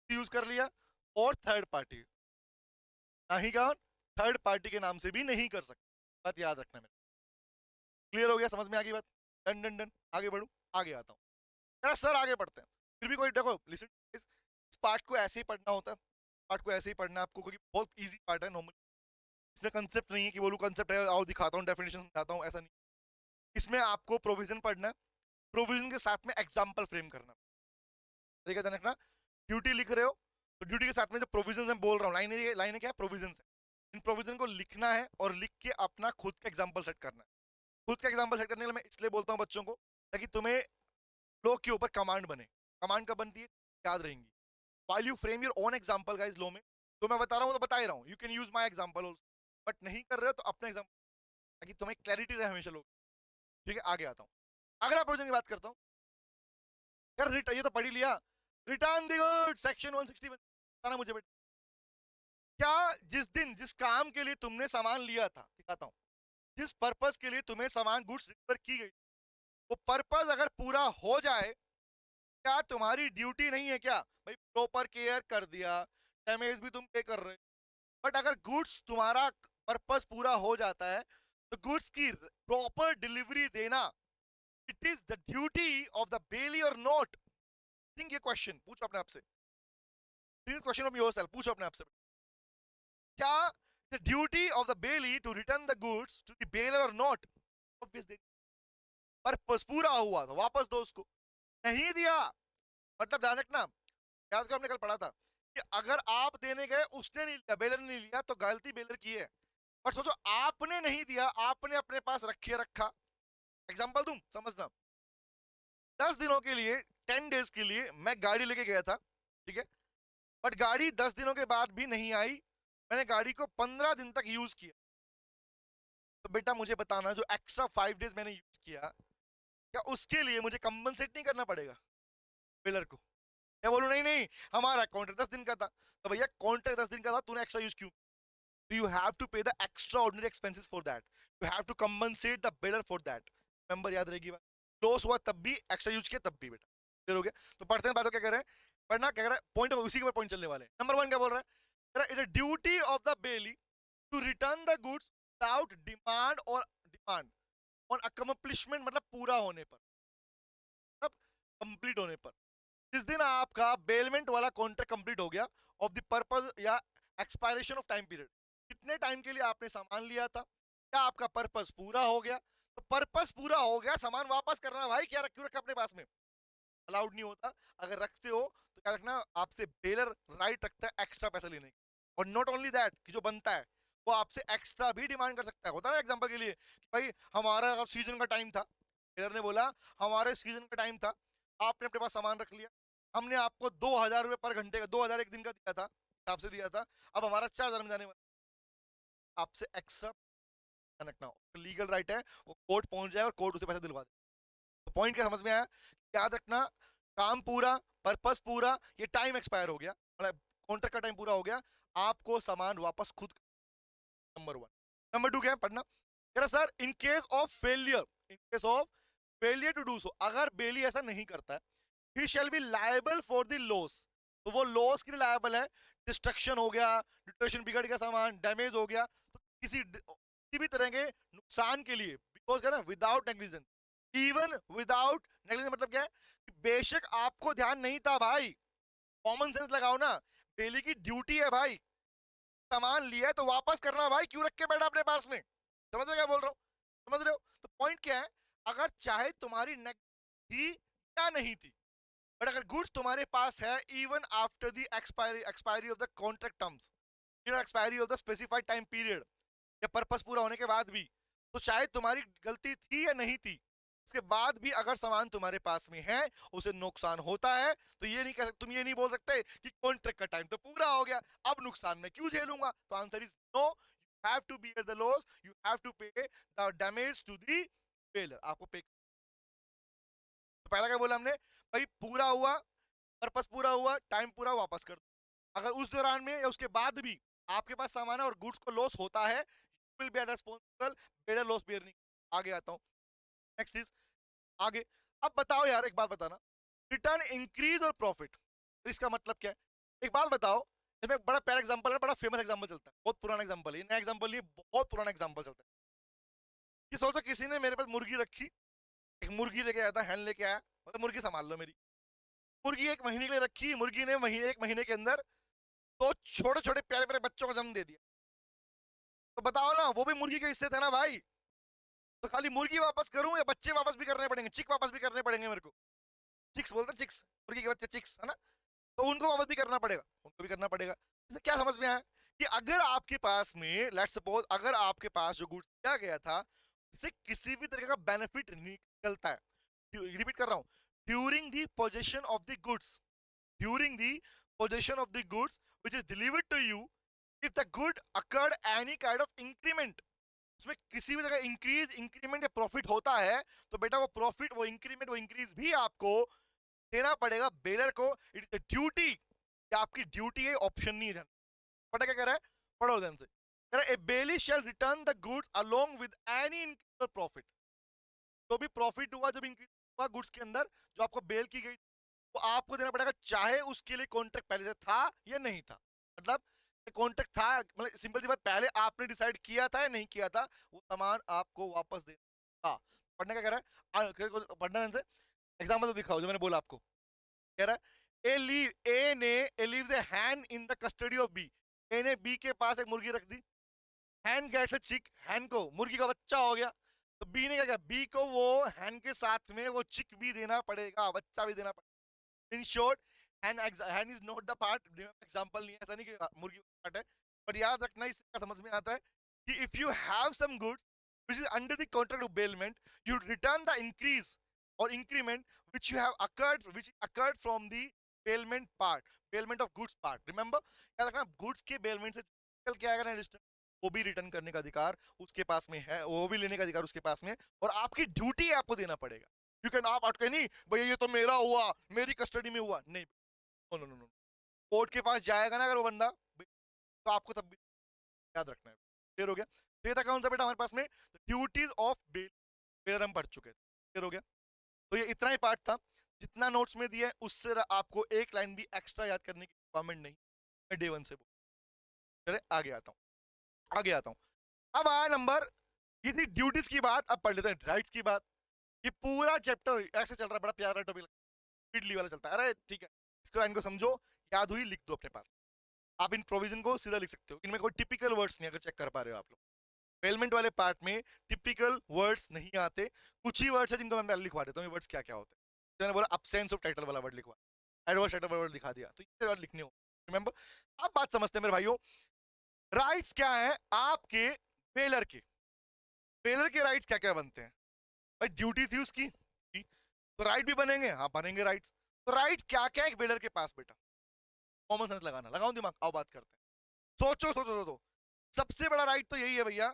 यूज कर लिया, और थर्ड पार्टी ना ही कौन, थर्ड पार्टी के नाम से भी नहीं कर सकते। बात याद रखना मेरे। क्लियर हो गया, समझ में आ गई बात? Done done done. आगे बढ़ू, आगे आता हूँ। यार सर आगे बढ़ते हैं, फिर भी कोई देखो लिसन, इस पार्ट को ऐसे ही पढ़ना होता है, पार्ट को ऐसे ही पढ़ना है आपको, क्योंकि बहुत इजी पार्ट है नॉर्मली। इसमें कंसेप्ट नहीं है कि बोलूँ कंसेप्ट है आओ दिखाता हूँ डेफिनेशन समझाता हूँ, ऐसा नहीं। इसमें आपको प्रोविजन पढ़ना है, प्रोविजन के साथ में एग्जाम्पल फ्रेम करना। तरीका ध्यान रखना, ड्यूटी लिख रहे हो तो ड्यूटी के साथ में जो प्रोविजन मैं बोल रहा हूँ, लाइनें क्या है, प्रोविजन है। इन प्रोविजन को लिखना है और लिख के अपना खुद का एग्जाम्पल सेट करना है। खुद का एग्जाम्पल सेट करने के लिए मैं इसलिए बोलता हूँ बच्चों को, ताकि तुम्हें लो के ऊपर कमांड बने। कमांड कब बनती है, याद रहेंगी। while you frame your own example guys लो में, तो मैं बता रहा हूँ तो बता ही रहा हूँ, you can use my example also, but नहीं कर रहे हो तो अपना एग्जाम्पल, ताकि तुम्हें क्लैरिटी रहे हमेशा लोग। ठीक है, आगे आता हूँ। अगला प्रोविजन की बात करता हूँ। यार ये तो पढ़ ही लिया, रिटर्न द गुड्स सेक्शन 161। बताना मुझे बेटा, क्या जिस दिन जिस काम के लिए तुमने सामान लिया था, दिखाता हूँ, जिस पर्पस के लिए तुम्हें सामान गुड्स डिलीवर की गई, वो पर्पस अगर पूरा हो जाए, क्या तुम्हारी ड्यूटी नहीं है क्या भाई, प्रॉपर केयर कर दिया, डैमेज भी तुम पे कर रहे, बट अगर गुड्स तुम्हारा पर्पस पूरा हो जाता है तो गुड्स की प्रॉपर डिलीवरी देना, it is the duty of the बेली और नॉट? थिंक ये क्वेश्चन पूछो अपने आप से, क्वेश्चन ऑफ योरसेल्फ, पूछो अपने आप से, क्या the duty of the bailee to return the goods to the bailor और नॉट? पर्पस पूरा हुआ तो वापस दो उसको, नहीं दिया मतलब ध्यान रखना, याद करो हमने कल पढ़ा था कि अगर आप देने गए उसने नहीं लिया, बेलर ने नहीं लिया, तो गलती बेलर की है। बट सोचो आपने नहीं दिया, आपने अपने पास रखा। एग्जांपल दूं समझना, 10 दिनों के लिए, 10 डेज के लिए मैं गाड़ी लेके गया था, ठीक है, बट गाड़ी 10 दिनों के बाद भी नहीं आई, मैंने गाड़ी को 15 दिन तक यूज किया, तो बेटा मुझे बताना जो एक्स्ट्रा 5 डेज मैंने यूज किया, क्या उसके लिए मुझे कंपनसेट नहीं करना पड़ेगा बेलर को? क्या बोलूं, नहीं नहीं हमारा कॉन्ट्रैक्ट 10 दिन का था, तो भैया कॉन्ट्रैक्ट 10 दिन का था, तूने एक्स्ट्रा यूज क्यों? You have to pay the extraordinary expenses for that. You have to compensate the bidder for that. Remember, याद रहेगी बात, लॉस हुआ तब भी, एक्स्ट्रा यूज किया तब भी बेटा। क्लियर हो गया? तो पढ़ते हैं बातों, क्या कर रहे हैं पढ़ना, क्या कर रहा है पॉइंट, उसी के ऊपर पॉइंट चलने वाले हैं। नंबर 1 क्या बोल रहा है, it is duty of the bailee to return the goods without demand, और डिमांड ऑन अकम्प्लिशमेंट मतलब पूरा होने पर, मतलब कंप्लीट होने पर। जिस दिन आपका बेलमेंट वाला कॉन्ट्रैक्ट कंप्लीट हो गया, ऑफ द पर्पस या एक्सपायरेशन ऑफ टाइम पीरियड, कितने टाइम के लिए आपने सामान लिया था, क्या आपका पर्पस पूरा हो गया, तो पर्पस पूरा हो गया, सामान वापस करना भाई, क्या क्यों रखा अपने पास में, अलाउड नहीं होता। अगर रखते हो तो क्या रखना, आपसे बेलर राइट रखता है एक्स्ट्रा पैसा लेने की, और नॉट ओनली दैट कि जो बनता है वो आपसे एक्स्ट्रा भी डिमांड कर सकता है। होता है ना एग्जांपल के लिए कि भाई हमारा सीजन का टाइम था, बेलर ने बोला हमारे सीजन का टाइम था, आपने अपने पास सामान रख लिया, हमने आपको 2,000 रुपये पर घंटे का, 2,000 एक दिन का दिया था, आपसे दिया था, अब हमारा 4,000 में जाने वाला, आपसे एक्स्ट्रा रखना, लीगल राइट है, वो कोर्ट पहुंच जाए और कोर्ट उसे पैसा दिलवा दे। तो पॉइंट क्या समझ में आया, याद रखना, काम पूरा, पर्पस पूरा, ये टाइम एक्सपायर हो गया, मतलब कॉन्ट्रैक्ट का टाइम पूरा हो गया, आपको सामान वापस खुद। नंबर 1। नंबर 2 क्या है पढ़ना, कह रहा sir in case of failure, in case of failure to do so, अगर बेली ऐसा नहीं करता है, he shall be liable for the loss, तो वो लॉस के लिए लायबल है, डिस्ट्रक्शन हो गया, डिस्ट्रक्शन बिगड़ गया, सामान डैमेज हो गया, तो किसी भी तरह के नुकसान के लिए, बिकॉज क्या ना without negligence, even without negligence मतलब क्या है कि बेशक आपको ध्यान नहीं था भाई, कॉमन सेंस लगाओ ना, बेली की ड्यूटी है भाई, सामान लिया है तो वापस करना भाई, क्यों रख के बैठा अपने पास में? समझ रहे हो क्या बोल रहा हूँ? समझ रहे हो? तो पॉइंट क्या है, अगर चाहे तुम्हारी थी या नहीं थी, बट अगर गुड्स तुम्हारे पास है even after the expiry of the contract terms, expiry of the specified time period, या पर्पस पूरा होने के बाद भी, तो चाहे तुम्हारी गलती थी या नहीं थी, उसके बाद भी अगर सामान तुम्हारे पास में है, उसे नुकसान होता है, तो ये नहीं कह सकते, तुम ये नहीं बोल सकते कि कॉन्ट्रैक्ट का टाइम तो पूरा हो गया, अब नुकसान मैं क्यों झेलूंगा? तो answer is no, you have to bear the loss, you have to pay the damage to the bailor, आपको पे। तो पहला क्या बोला हमने, भाई पूरा हुआ, पर्पस पूरा हुआ, टाइम पूरा, वापस कर दो। अगर उस दौरान में या उसके बाद भी आपके पास सामान है और गुड्स को लॉस होता है, you will be responsible, better loss bear नहीं। आगे आता हूं, नेक्स्ट इज, आगे, अब बताओ यार एक बात बताना, रिटर्न इंक्रीज और प्रॉफिट। तो इसका मतलब क्या है? एक बात बताओ, इसमें एक बड़ा प्यारा एग्जांपल है, बड़ा फेमस एग्जांपल चलता है, बहुत पुराना एग्जांपल है, नया एग्जांपल नहीं, बहुत पुराना एग्जांपल चलता है। कि सोचो किसी ने मेरे पास मुर्गी रखी, एक मुर्गी लेके आया था, हैन लेके आया, मतलब मुर्गी संभाल लो मेरी। मुर्गी 1 महीने के लिए रखी, मुर्गी ने 1 महीने के अंदर तो छोटे छोटे प्यारे प्यारे बच्चों को जन्म दे दिया। तो बताओ ना, वो भी मुर्गी के हिस्से थे ना भाई। तो खाली मुर्गी वापस करूं या बच्चे वापस भी करने पड़ेंगे, चिक वापस भी करने पड़ेंगे मेरे को। चिक्स बोलते हैं, चिक्स, मुर्गी के बच्चे चिक्स है ना। तो उनको वापस भी करना पड़ेगा, उनको भी करना पड़ेगा। इससे क्या समझ में आया कि अगर आपके पास में लेट्स सपोज, अगर आपके पास जो गुड्स दिया गया था उससे किसी भी तरह का बेनिफिट निकलता है, रिपीट कर रहा हूं, during the possession of the goods, during the possession of the goods which is delivered to you, if the good accrued any kind of increment, उसमें किसी भी तरह इंक्रीज, इंक्रीमेंट या प्रॉफिट होता है, तो बेटा वो प्रॉफिट, वो इंक्रीमेंट, वो इंक्रीज भी आपको देना पड़ेगा बेलर को। इट इज ड्यूटी, आपकी ड्यूटी है, ऑप्शन नहीं है। पता क्या कह रहा है, पढ़ो ध्यान से, कह रहा है a bailee shall return the goods along with any increase profit. जो भी प्रॉफिट हुआ, जब इंक्रीज हुआ गुड्स के अंदर, जो आपको बेल की गई, वो आपको देना पड़ेगा, चाहे उसके लिए कॉन्ट्रैक्ट पहले से था या नहीं था। मतलब कॉन्ट्रैक्ट था, मतलब सिंपल सी बात, पहले आपने डिसाइड किया था या नहीं किया था, वो सामान आपको वापस देना। पढ़ने का कह रहा है, पढ़ना ध्यान से, एग्जाम्पल तो दिखाओ जो मैंने बोला आपको। कह रहा है A leaves a hen in the custody of B, A ने बी के पास एक मुर्गी रख दी, हैन गेट्स ए चिक, हैन को मुर्गी का बच्चा हो गया, तो बी ने क्या किया, बी को वो हैन के साथ में वो चिक भी देना पड़ेगा, बच्चा भी देना पड़ेगा। In short, hen is not the part, example नहीं है, ऐसा नहीं कि मुर्गी पार्ट है, पर याद रखना, इसका समझ में आता है कि if you have some goods which is under the contract of bailment, you return the increase or increment which you have occurred, which occurred from the bailment part, bailment of goods part. Remember, याद रखना, goods के bailment से निकल के आएगा ना register, वो भी रिटर्न करने का अधिकार उसके पास में है, वो भी लेने का अधिकार उसके पास में, और आपकी ड्यूटी है, आपको देना पड़ेगा। यू कैन आप अटके नहीं, भैया ये तो मेरा हुआ, मेरी कस्टडी में हुआ, नहीं, नो नो नो, कोर्ट के पास जाएगा ना अगर वो बंदा, तो आपको तब भी याद रखना है। क्लियर हो गया? तो ये था कौन सा बेटा हमारे पास में, ड्यूटीज ऑफ बेल, बेलर हम पढ़ चुके थे। क्लियर हो गया? तो ये इतना ही पार्ट था, जितना नोट्स में दिया है उससे आपको एक लाइन भी एक्स्ट्रा याद करने की रिक्वायरमेंट नहीं, मैं डे 1 से बोल। चले आगे आता हूँ, आगे आता हूँ। अब आया नंबर, ये थी ड्यूटीज की बात, अब पढ़ लेते हैं राइट्स की बात। ये पूरा चैप्टर ऐसे चल रहा है, बड़ा प्यारा टॉपिक, स्पीडली वाला चलता है। अरे ठीक है, इसको लाइन को समझो, याद हुई, लिख दो अपने पास। आप इन प्रोविजन को सीधा लिख सकते हो, इनमें कोई टिपिकल वर्ड्स नहीं, अगर चेक कर पा रहे हो आप लोग। पेलमेंट वाले पार्ट में टिपिकल वर्ड्स नहीं आते, कुछ ही वर्ड्स है जिनको मैं पहले लिखवा देता हूँ, ये वर्ड्स क्या क्या होते हैं। तो मैंने बोला अब्सेंस ऑफ टाइटल वाला वर्ड लिखवा, एडवर्स टाइटल वर्ड लिखा दिया, तो ये वर्ड लिखने हो, रिमेंबर। अब बात समझते हैं मेरे भाइयों, राइट्स क्या है आपके पेलर के, पेलर के राइट्स क्या क्या बनते हैं। भाई ड्यूटी थी उसकी, तो राइट भी बनेंगे, हाँ बनेंगे राइट्स। तो राइट क्या क्या है एक पेलर के पास बेटा, कॉमन सेंस लगाना, लगाओ दिमाग, आओ बात करते हैं। सोचो सोचो सोचो, सबसे बड़ा राइट तो यही है भैया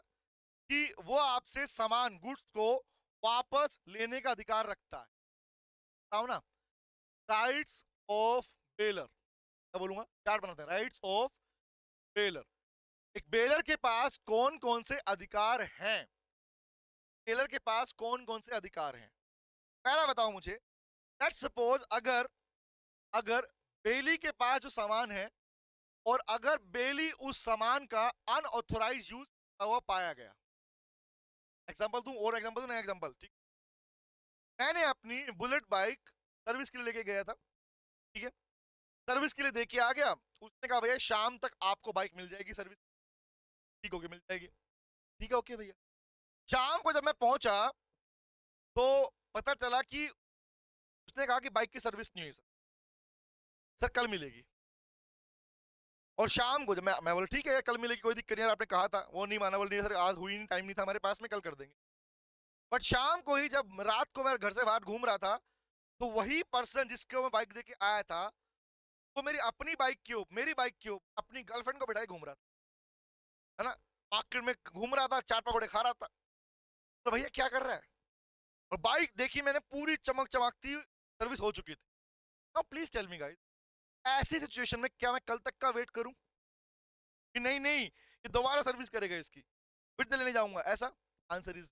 कि वो आपसे सामान, गुड्स को वापस लेने का अधिकार रखता है। बताओ ना, राइट्स ऑफ बेलर, क्या बोलूंगा, चार्ट बनाते हैं, राइट्स ऑफ बेलर। एक बेलर के पास कौन कौन से अधिकार हैं, बेलर के पास कौन कौन से अधिकार हैं। पहला बताओ मुझे, लेट्स सपोज अगर अगर बेली के पास जो सामान है, और अगर बेली उस सामान का अनऑथोराइज यूज हुआ पाया गया, एग्जांपल दूं, और एग्जांपल दूं, नया एग्जांपल, ठीक। मैंने अपनी बुलेट बाइक सर्विस के लिए लेके गया था, ठीक है, सर्विस के लिए देके आ गया, उसने कहा भैया शाम तक आपको बाइक मिल जाएगी सर्विस, ठीक होके मिल जाएगी, ठीक है, ओके भैया। शाम को जब मैं पहुंचा तो पता चला कि उसने कहा कि बाइक की सर्विस नहीं हुई सर, सर कल मिलेगी। और शाम को जब मैं बोला ठीक है कल मिलेगी, कोई दिक्कत नहीं, आपने कहा था, वो नहीं माना, बोल नहीं सर आज हुई नहीं, टाइम नहीं था हमारे पास में, कल कर देंगे। बट शाम को ही जब रात को मैं घर से बाहर घूम रहा था, तो वही पर्सन जिसको मैं बाइक देके आया था, वो मेरी अपनी बाइक के ऊपर, मेरी बाइक के ऊपर अपनी गर्लफ्रेंड को बैठाए घूम रहा था, है ना, मार्केट में घूम रहा था, चाट पकौड़े खा रहा था। तो भैया क्या कर रहा है, और बाइक देखी मैंने पूरी चमक चमकती सर्विस हो चुकी थी। Now please tell me guys, ऐसी सिचुएशन में क्या मैं कल तक का वेट करूं कि नहीं नहीं ये दोबारा सर्विस करेगा इसकी, फिर लेने जाऊंगा, ऐसा? आंसर इज,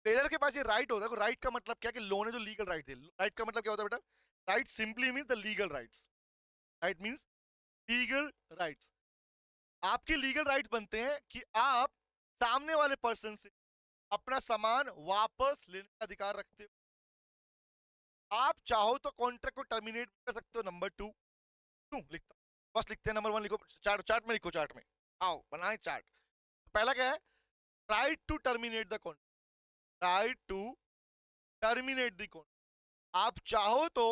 पेलर के पास ये राइट होता है। राइट का मतलब क्या कि लोन है जो लीगल राइट है। राइट का मतलब क्या होता है बेटा, right simply means the legal rights, right means legal rights. आपके लीगल राइट्स बनते हैं कि आप सामने वाले पर्सन से अपना सामान वापस लेने का अधिकार रखते हो। आप चाहो तो कॉन्ट्रैक्ट को टर्मिनेट कर सकते हो। नंबर टू, क्यों लिखता हूं, बस लिखते हैं नंबर वन लिखो, चार्ट चार्ट में लिखो, चार्ट में आओ बनाए चार्ट। पहला क्या है, right to terminate the contract, right to terminate the contract. आप चाहो तो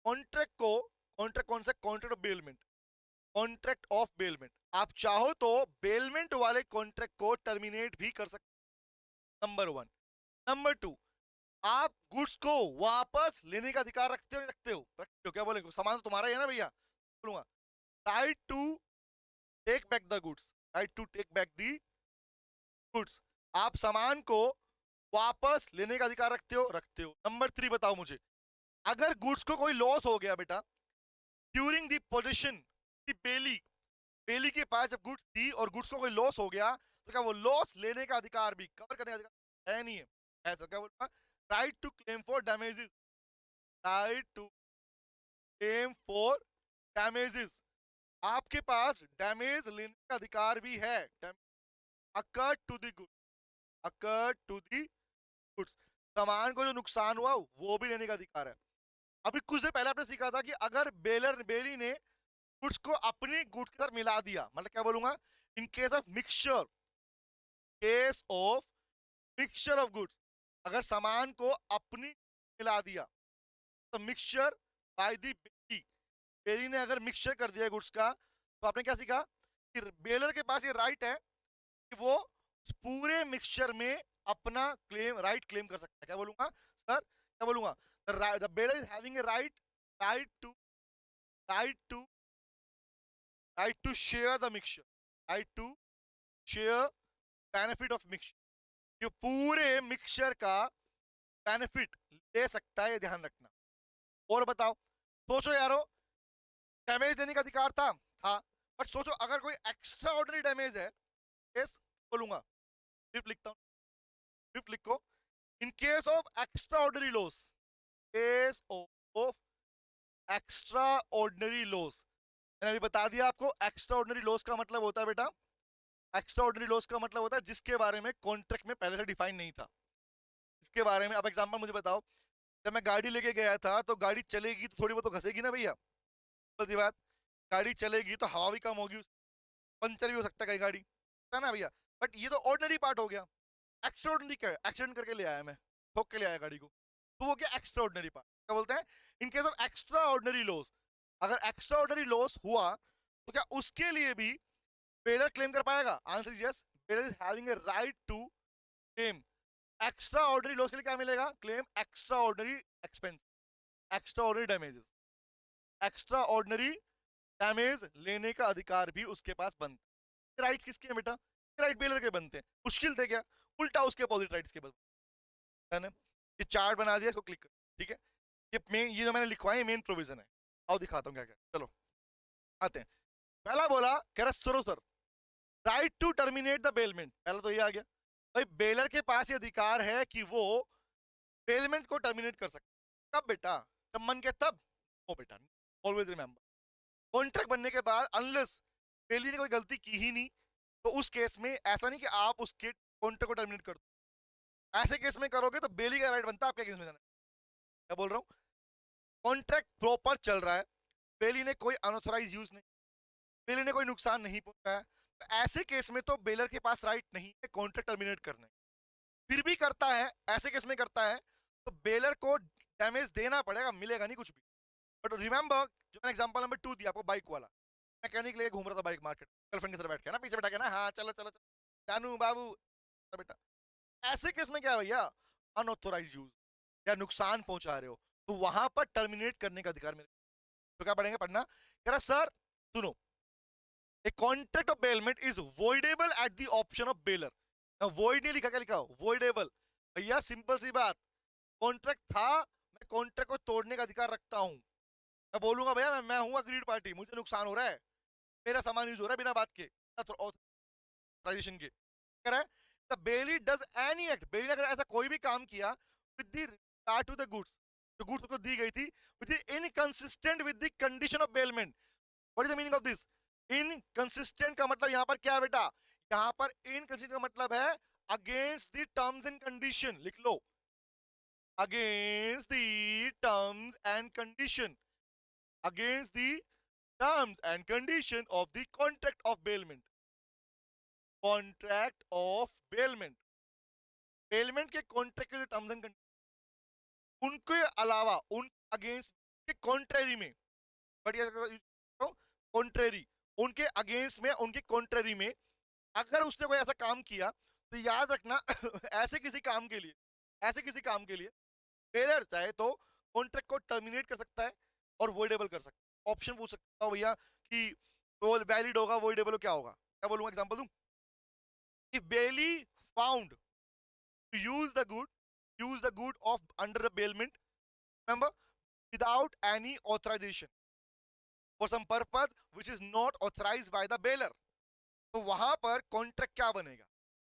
कॉन्ट्रैक्ट को, कॉन्ट्रैक्ट कौन सा, contract of bailment, contract of bailment, आप चाहो तो बेलमेंट वाले कॉन्ट्रैक्ट को टर्मिनेट भी कर सकते। Number one. नंबर टू, आप गुड्स को वापस लेने का अधिकार रखते हो, नहीं रखते हो? रखते हो। क्या बोलेंगे, सामान तो तुम्हारा ही है ना भैया, बोलूंगा right to take back the goods, right to take back the goods. आप सामान को वापस लेने का अधिकार रखते हो, रखते हो। नंबर थ्री बताओ मुझे, अगर गुड्स को कोई लॉस हो गया बेटा during the possession the bailee, bailee के पास जब गुड्स थी और गुड्स को कोई लॉस हो गया, तो क्या वो लॉस लेने का अधिकार भी, कवर करने का अधिकार है, नहीं है? ऐसा क्या बोलूंगा, right to claim for damages, right to claim for damages. आपके पास डैमेज लेने का अधिकार भी है, accrue to the good, accrue to the goods. सामान को जो नुकसान हुआ वो भी लेने का अधिकार है। अभी कुछ देर पहले आपने सीखा था कि अगर बेली ने गुड्स को अपनी गुड्स के साथ मिला दिया, मतलब क्या बोलूंगा, इन case of mixture, case of mixture of goods, अगर सामान को अपनी मिला दिया तो मिक्सचर बाय दी बेली, बेली ने अगर मिक्सचर कर दिया गुड्स का, तो आपने क्या सीखा कि बेलर के पास ये राइट है कि वो पूरे मिक्सचर में अपना क्लेम, राइट क्लेम कर सकता है। क्या बोलूंगा सर, क्या बोलूंगा, the bailor is having a right, right to, right to, right to share the mixture, right to share benefit of mixture. ये पूरे मिक्सचर का बेनिफिट ले सकता है, ये ध्यान रखना। और बताओ, सोचो यारो, डैमेज देने का अधिकार था, बट सोचो अगर कोई एक्स्ट्रा ऑर्डिनरी डैमेज है, केस बोलूंगा, सिर्फ लिखता हूं, सिर्फ लिखो, इन case of extra ordinary loss, case of extra ordinary loss, मैंने अभी बता दिया आपको, एक्स्ट्रा ऑर्डिनरी लॉस का मतलब होता है बेटा, एक्स्ट्रा ऑर्डिनरी लॉस का मतलब होता है जिसके बारे में कॉन्ट्रैक्ट में पहले से डिफाइन नहीं था, इसके बारे में। अब एग्जांपल मुझे बताओ, जब मैं गाड़ी लेके गया था तो गाड़ी चलेगी तो थोड़ी बहुत तो घसेगी ना भैया, बस बात, गाड़ी चलेगी तो हवा भी कम होगी, पंचर भी हो सकता है कहीं गाड़ी, है ना भैया, बट ये तो ऑर्डिनरी पार्ट हो गया। एक्स्ट्रा ऑर्डिनरी क्या है, एक्सीडेंट करके ले आया मैं, ठोक के ले आया गाड़ी को, तो वो क्या एक्स्ट्रा ऑर्डिनरी पार्ट, क्या बोलते हैं, इन case of extra ordinary loss, अगर एक्स्ट्रा ऑर्डिनरी लॉस हुआ तो क्या उसके लिए भी बेलर क्लेम कर पाएगा? Answer is yes, bailor is having a right to claim. Extraordinary loss के लिए क्या मिलेगा, claim extraordinary expense, extraordinary damages, extraordinary damage लेने का अधिकार भी उसके पास बनता है। राइट्स किसके हैं बेटा, राइट बेलर के बनते हैं, मुश्किल थे क्या, उल्टा उसके अपोजिट राइट्स के बनते हैं। ये चार्ट बना दिया, इसको क्लिक कर, ठीक है, ये मेन, ये जो मैंने लिखवाया मेन प्रोविजन है। आओ दिखाता हूँ क्या क्या, चलो आते हैं। पहला बोला कह रहा सुनो sir, right to terminate the bailment, पहला तो ये आ गया भाई, बेलर के पास ये अधिकार है कि वो बेलमेंट को टर्मिनेट कर सकता। कब बेटा, जब मन के तब, ओ बेटा ऑलवेज रिमेंबर, कॉन्ट्रैक्ट बनने के बाद, अनलेस बेली ने कोई गलती की ही नहीं, तो उस केस में ऐसा नहीं कि आप उसके कॉन्ट्रैक्ट को टर्मिनेट कर दो, ऐसे केस में करोगे तो बेली का राइट बनता है आपके केस में जाना। क्या बोल रहा हूँ, कॉन्ट्रैक्ट प्रॉपर चल रहा है, बेली ने कोई अनऑथराइज यूज नहीं, बेली ने कोई नुकसान नहीं पहुंचाया, तो ऐसे केस में तो बेलर के पास राइट नहीं है कॉन्ट्रैक्ट टर्मिनेट करने। फिर भी करता है, ऐसे केस में करता है, तो बेलर को डैमेज देना पड़ेगा, मिलेगा नहीं कुछ भी। बट रिमेंबर, जो मैंने एग्जांपल नंबर 2 दिया आपको, बाइक वाला, मैकेनिक लेके घूम रहा था बाइक मार्केट, गर्लफ्रेंड के साथ बैठ के ना, पीछे बैठा के ना, हाँ चलो चलो चलो जानू बाबू, बेटा, ऐसे केस में क्या है भैया, अनऑथोराइज यूज या नुकसान पहुंचा रहे हो, तो वहां पर टर्मिनेट करने का अधिकार मिलेगा। तो क्या पढ़ेंगे, पढ़ना कह रहा सर सुनो, a contract of bailment is voidable at the option of baler. Void नहीं लिखा, क्या लिखा, वॉइडेबल। भैया सिंपल सी बात, कॉन्ट्रैक्ट था, मैं कॉन्ट्रैक्ट को तोड़ने का अधिकार रखता हूं। मैं बोलूंगा भैया मैं हूं अग्रीड पार्टी, मुझे नुकसान हो रहा है, मेरा सामान यूज हो रहा है बिना बात के, ऑथराइजेशन के, कह रहा है the bailee does any act, bailee ने अगर ऐसा कोई भी काम किया with the regard to the goods, जो गुड्स को दी गई थी which is inconsistent with the condition of bailment. What is the meaning of this? Inconsistent का मतलब यहाँ पर क्या है बेटा? यहाँ पर इनकंसिस्टेंट का मतलब है against the terms and condition. लिख लो, against the terms and condition, against the terms and condition of the contract of bailment, contract of bailment, bailment के contract के जो terms and condition उनके अलावा उन अगेंस्ट के कॉन्ट्रेरी में, बढ़िया कॉन्ट्रेरी, उनके अगेंस्ट में, उनके कॉन्ट्रेरी में अगर उसने कोई ऐसा काम किया तो याद रखना ऐसे किसी काम के लिए, ऐसे किसी काम के लिए बेलर चाहे तो कॉन्ट्रैक्ट को टर्मिनेट कर सकता है और वॉइडेबल कर सकता है। ऑप्शन पूछ सकता हूँ भैया कि वो वैलिड होगा, वॉइडेबल क्या होगा? क्या बोलूंगा? एग्जांपल दूं, if bailee found to use the good of under the bailment, remember, without any authorisation for some purpose which is not authorised by the bailor, तो वहां पर कॉन्ट्रैक्ट क्या बनेगा?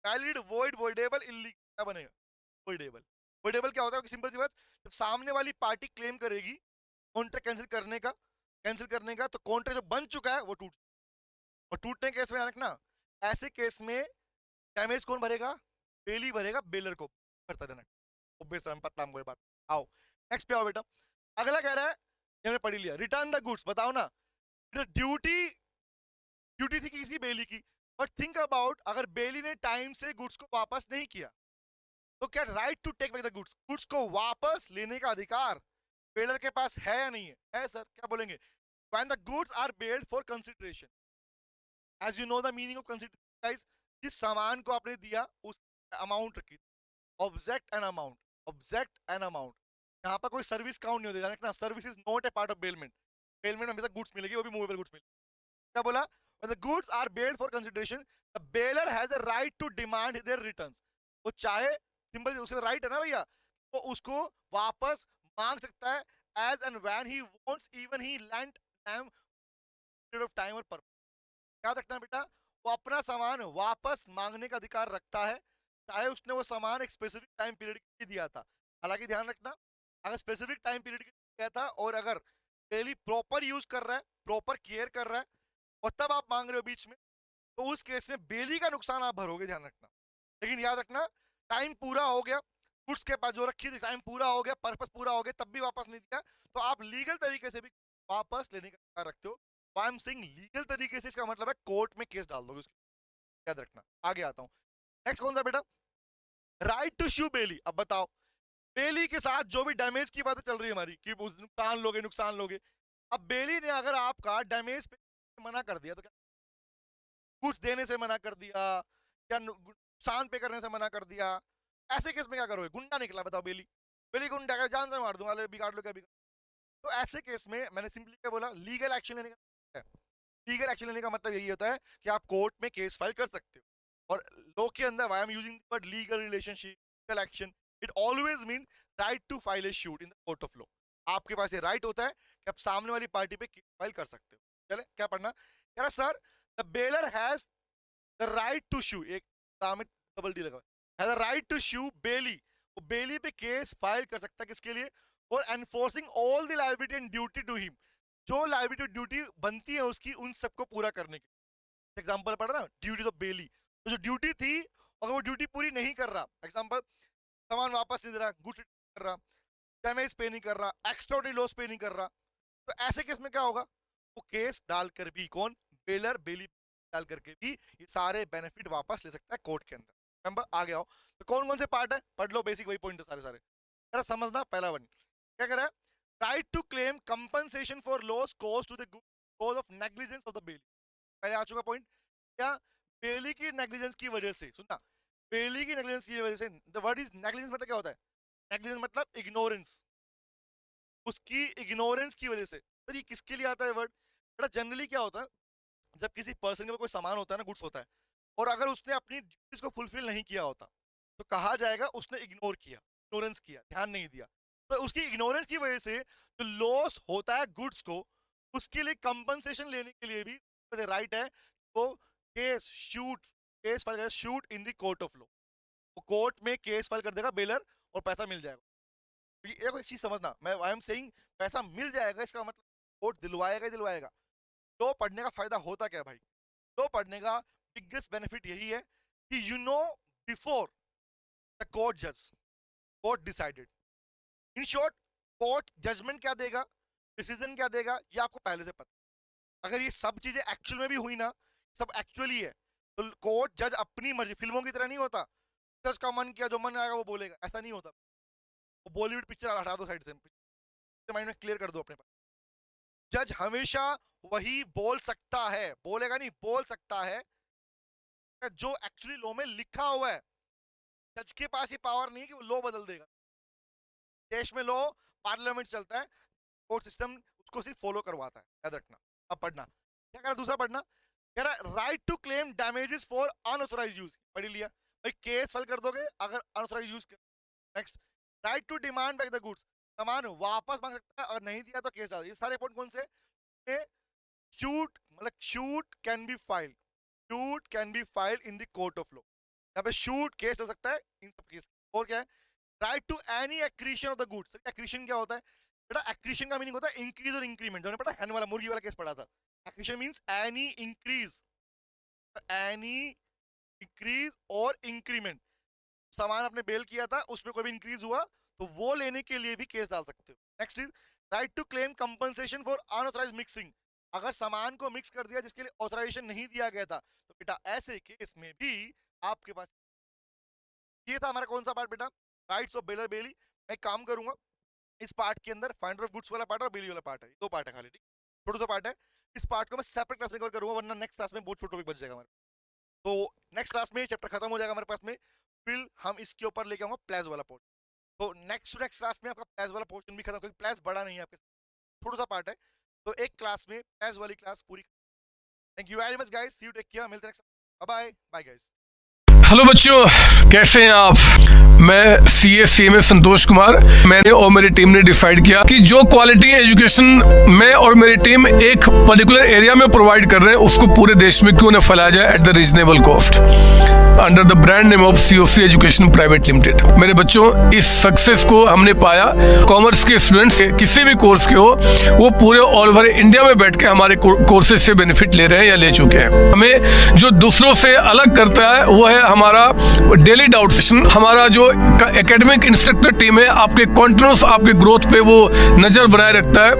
वैलिड, वॉइड, वॉइडेबल, इलीगल, क्या बनेगा? Voidable. Voidable क्या होता है? सिंपल सी बात, जब सामने वाली पार्टी क्लेम करेगी कॉन्ट्रैक्ट कैंसिल करने का तो कॉन्ट्रैक्ट जो बन चुका है वो टूट, और टूटने के केस में रखना, ऐसे केस में डैमेज कौन भरेगा? बेली भरेगा, बेलर को करता रहना। पता हमको ये बात। आओ नेक्स्ट पे आओ बेटा, अगला कह रहा है, ये हमने पढ़ लिया, रिटर्न द गुड्स। बताओ ना, ड्यूटी ड्यूटी थी किसी बेली की, बट थिंक अबाउट अगर बेली ने टाइम से गुड्स को वापस नहीं किया तो क्या right to take back the goods, goods को वापस लेने का अधिकार बेलर के पास है या नहीं है? है सर, क्या बोलेंगे? When the goods are bailed for consideration, as you know the meaning of consideration guys, जिस सामान को आपने दिया उस अमाउंट रखी, object and amount, object and amount. यहाँ पर कोई सर्विस काउंट नहीं होती, रखना service is not a part of bailment. Bailment हमेशा गुड्स मिलेगी, वो भी मूवेबल गुड्स मिलेगी। क्या बोला? When the goods are bailed for consideration, the bailor has a right to demand their returns. वो चाहे, सिंपल उसका राइट है ना भैया, वो उसको वापस मांग सकता है as and when he wants, even he lent them period of time और purpose। याद रखना बेटा, वो अपना सामान वापस मांगने का अधिकार रखता है चाहे उसने वो सामान एक स्पेसिफिक टाइम पीरियड के लिए दिया था। हालांकि ध्यान रखना, अगर स्पेसिफिक टाइम पीरियड के लिए दिया था और अगर डेली प्रॉपर यूज कर रहा है, प्रॉपर केयर कर रहा है और तब आप मांग रहे हो बीच में, तो उस केस में बेली का नुकसान आप भरोगे, ध्यान रखना। लेकिन याद रखना, टाइम पूरा हो गया, गुड्स के पास जो रखी थी टाइम पूरा हो गया, पर्पस पूरा हो गया, तब भी वापस नहीं दिया, तो आप लीगल तरीके से भी वापस लेने का अधिकार रखते हो। आई एम सेइंग लीगल तरीके से, इसका मतलब है कोर्ट में केस डाल दोगे उसके, याद रखना। आगे आता हूं, नेक्स्ट कौन सा बेटा? राइट टू शू बेली। अब बताओ, बेली के साथ जो भी डैमेज की बातें चल रही है हमारी कि नुकसान लोगे, नुकसान लोगे, अब बेली ने अगर आपका डैमेज पे मना कर दिया तो क्या, कुछ देने से मना कर दिया या नुकसान पे करने से मना कर दिया, ऐसे केस में क्या करोगे? गुंडा निकला, बताओ बेली, बेली गुंडा का जान से मार दूंगा, बिगाड़ लो क्या बिगाड़। तो ऐसे केस में मैंने सिंपली क्या बोला, लीगल एक्शन लेने का। लीगल एक्शन लेने का मतलब यही होता है कि आप कोर्ट में केस फाइल कर सकते हो। और लॉ के अंदर I am using the word legal relationship, legal action, it always mean right to file a suit in the court of law. आपके पास ये राइट होता है कि आप सामने वाली पार्टी पे केस फाइल कर सकते हो। चले क्या पढ़ना कह रहा sir, the bailor has the right to sue, एक डबल डी लगा, has the right to sue bailee, वो बेली पे केस फाइल कर सकता है किसके लिए? For enforcing all the liability and duty to him, जो लायबिलिटी ड्यूटी बनती है उसकी उन सबको पूरा करने की। एग्जांपल पढ़ा ना, ड्यूटी ऑफ बेली, तो जो ड्यूटी थी अगर वो ड्यूटी पूरी नहीं कर रहा, एग्जांपल सामान वापस नहीं दे रहा, गुड कर रहा, डैमेज पे नहीं कर रहा, एक्स्ट्राऑर्डिनरी लॉस पे नहीं कर रहा, तो ऐसे केस में क्या होगा? वो केस डालकर भी कौन, बेलर बेली डाल करके भी ये सारे बेनिफिट वापस ले सकता है कोर्ट के अंदर। रिमेंबर, आ गया हो तो कौन कौन से पार्ट है पढ़ लो, बेसिक वही पॉइंट है सारे सारे। जरा समझना, पहला वन क्या कर रहा है, right to claim compensation for loss cause to the cause of negligence of the bailee. पहले आ चुका पॉइंट, क्या बेली की नेग्लिजेंस की वजह से, सुनना, बेली की नेग्लिजेंस की वजह से, द वर्ड इज नेग्लिजेंस मतलब क्या होता है? नेग्लिजेंस मतलब इग्नोरेंस, उसकी इग्नोरेंस की वजह से। तो ये किसके लिए आता है वर्ड? बड़ा जनरली क्या होता है, जब किसी पर्सन के पास कोई सामान होता है ना, गुड्स होता है, और अगर उसने अपनी ड्यूटीज को फुलफिल नहीं किया होता तो कहा जाएगा उसने इग्नोर किया, इग्नोरेंस किया, ध्यान नहीं दिया। तो उसकी इग्नोरेंस की वजह से जो लॉस होता है गुड्स को, उसके लिए कंपनसेशन लेने के लिए भी राइट है, वो case file shoot in the court of law, वो कोर्ट में केस फाइल कर देगा बेलर और पैसा मिल जाएगा। एक चीज समझना, मैं आई एम सेइंग पैसा मिल जाएगा इसका मतलब कोर्ट दिलवाएगा ही दिलवाएगा। लॉ पढ़ने का फायदा होता क्या है भाई? लॉ पढ़ने का बिगेस्ट बेनिफिट यही है कि you know before the court जज, court decided. In short, court judgement क्या देगा, डिसीजन क्या देगा, ये आपको पहले से पता। अगर ये सब चीजें एक्चुअल में भी हुई ना, सब एक्चुअली है, तो कोर्ट जज अपनी मर्जी, फिल्मों की तरह नहीं होता जज का मन किया जो मन आएगा वो बोलेगा, ऐसा नहीं होता। वो बॉलीवुड पिक्चर हटा दो साइड से, माइंड में क्लियर कर दो अपने पास। जज हमेशा वही बोल सकता है, बोलेगा नहीं, बोल सकता है जो एक्चुअली लॉ में लिखा हुआ है। जज के पास ये पावर नहीं है कि वो लॉ बदल देगा। देश में लॉ पार्लियामेंट चलता है, कोर्ट सिस्टम उसको सिर्फ फॉलो करवाता है, याद रखना। अब पढ़ना क्या कह रहा, दूसरा पढ़ना कह रहा right to claim damages for unauthorised use, पढ़ लिया भाई, केस फाइल कर दोगे अगर अनऑथराइज्ड यूज कर। Next, right to demand back the goods, सामान वापस मांग सकता है, और नहीं दिया तो केस डाल। ये सारे पॉइंट कौन से? शूट मतलब shoot can be file, shoot can be file in the court of law. यहाँ पे शूट केस हो सकता है इन सब केस। और क्या है? Right to any accretion of the goods. Accretion क्या होता है बेटा? एक्रीशन का मीनिंग होता है इंक्रीज और इंक्रीमेंट। जो पता हैन वाला मुर्गी वाला केस पढ़ा था। Accretion means any increase, any increase और इंक्रीमेंट। सामान आपने बेल किया था, उसमें कोई भी इंक्रीज हुआ तो वो लेने के लिए भी केस डाल सकते हो। Next is right to claim compensation for unauthorised mixing. अगर सामान को मिक्स कर दिया जिसके लिए ऑथराइजेशन नहीं दिया गया था, तो बेटा ऐसे केस में भी आपके पास। ये था हमारा कौन सा पार्ट बेटा? राइट्स ऑफ बेलर बेली। मैं काम करूंगा इस पार्ट के अंदर, फाइंडर ऑफ गुड्स वाला पार्ट और बेली वाला पार्ट है, दो पार्ट है खाली, ठीक, छोटा सा पार्ट है। इस पार्ट को मैं सेपरेट क्लास में कवर करूंगा, वरना नेक्स्ट क्लास में बहुत छोटा टॉपिक बच जाएगा हमारे। तो नेक्स्ट क्लास में चैप्टर खत्म हो जाएगा हमारे पास में, फिर हम इसके ऊपर लेके आऊंगा प्लेज वाला पोर्शन। तो नेक्स्ट क्लास में आपका प्लेज वाला पोर्शन भी खत्म, क्योंकि प्लेज बड़ा नहीं है आपके, छोटा सा पार्ट है। तो एक क्लास में प्लेज वाली क्लास पूरी। Thank you very much guys, see you, take care, मिलते हैं next. Bye bye guys. Hello बच्चों, कैसे हैं आप? मैं CA संतोष कुमार। मैंने और मेरी टीम ने डिसाइड किया कि जो क्वालिटी एजुकेशन मैं और मेरी टीम एक पर्टिकुलर एरिया में प्रोवाइड कर रहे हैं, उसको पूरे देश में क्यों न फैलाया जाए at the reasonable cost, under the brand name of COC education private limited. मेरे बच्चों, इस सक्सेस को हमने पाया, कॉमर्स के स्टूडेंट्स किसी भी कोर्स के हो, वो पूरे ऑल ओवर इंडिया में बैठ के हमारे कोर्सेज से बेनिफिट ले रहे हैं या ले चुके हैं। हमें जो दूसरों से अलग करता है वो है हमारा डेली डाउट सेशन। हमारा जो एकेडमिक इंस्ट्रक्टर टीम है, आपके कॉन्टिन्यूस आपके ग्रोथ पे वो नजर बनाए रखता है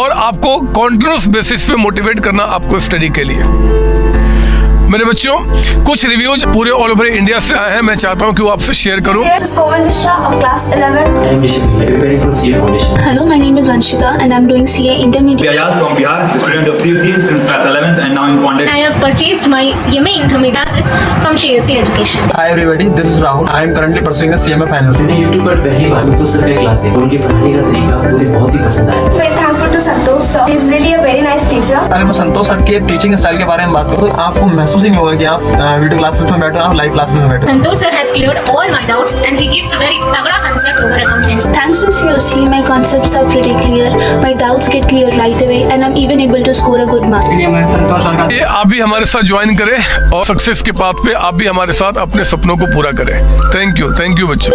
और आपको कॉन्टिन्यूस बेसिस पे मोटिवेट करना आपको स्टडी के लिए। मेरे बच्चों, कुछ रिव्यूज पूरे ऑल ओवर इंडिया से आए हैं, मैं चाहता हूं कि वो आपसे शेयर करूं। Hello, my name is Vanshika and I'm doing CA Intermediate. Ayaz from Bihar, student of COC since class 11th and now in founded. I have purchased my CMA Intermediate from COC Education. Hi everybody, this is Rahul. I am currently pursuing the CMA Finance. मैंने YouTube पर पहली बार संतोष sir का class देखा, उनके पढ़ाने का तरीका मुझे बहुत ही पसंद आया। Very thankful to Santosh sir. He is really a very nice teacher. अगर मैं संतोष सर के टीचिंग स्टाइल के बारे में बात करूँ तो आपको महसूस ही नहीं होगा कि आप वीडियो क्लासेस में बैठो, आप लाइव क्लासेस में बैठो। Santosh sir has cleared all my doubts and he gives a very तगड़ा concept over accounting. Thanks to COC, my concepts are pretty clear, my doubts get clear right away and I'm even able to score a good mark. ये आप भी हमारे साथ join करें और success के path पे आप भी हमारे साथ अपने सपनों को पूरा करें। थैंक यू बच्चों।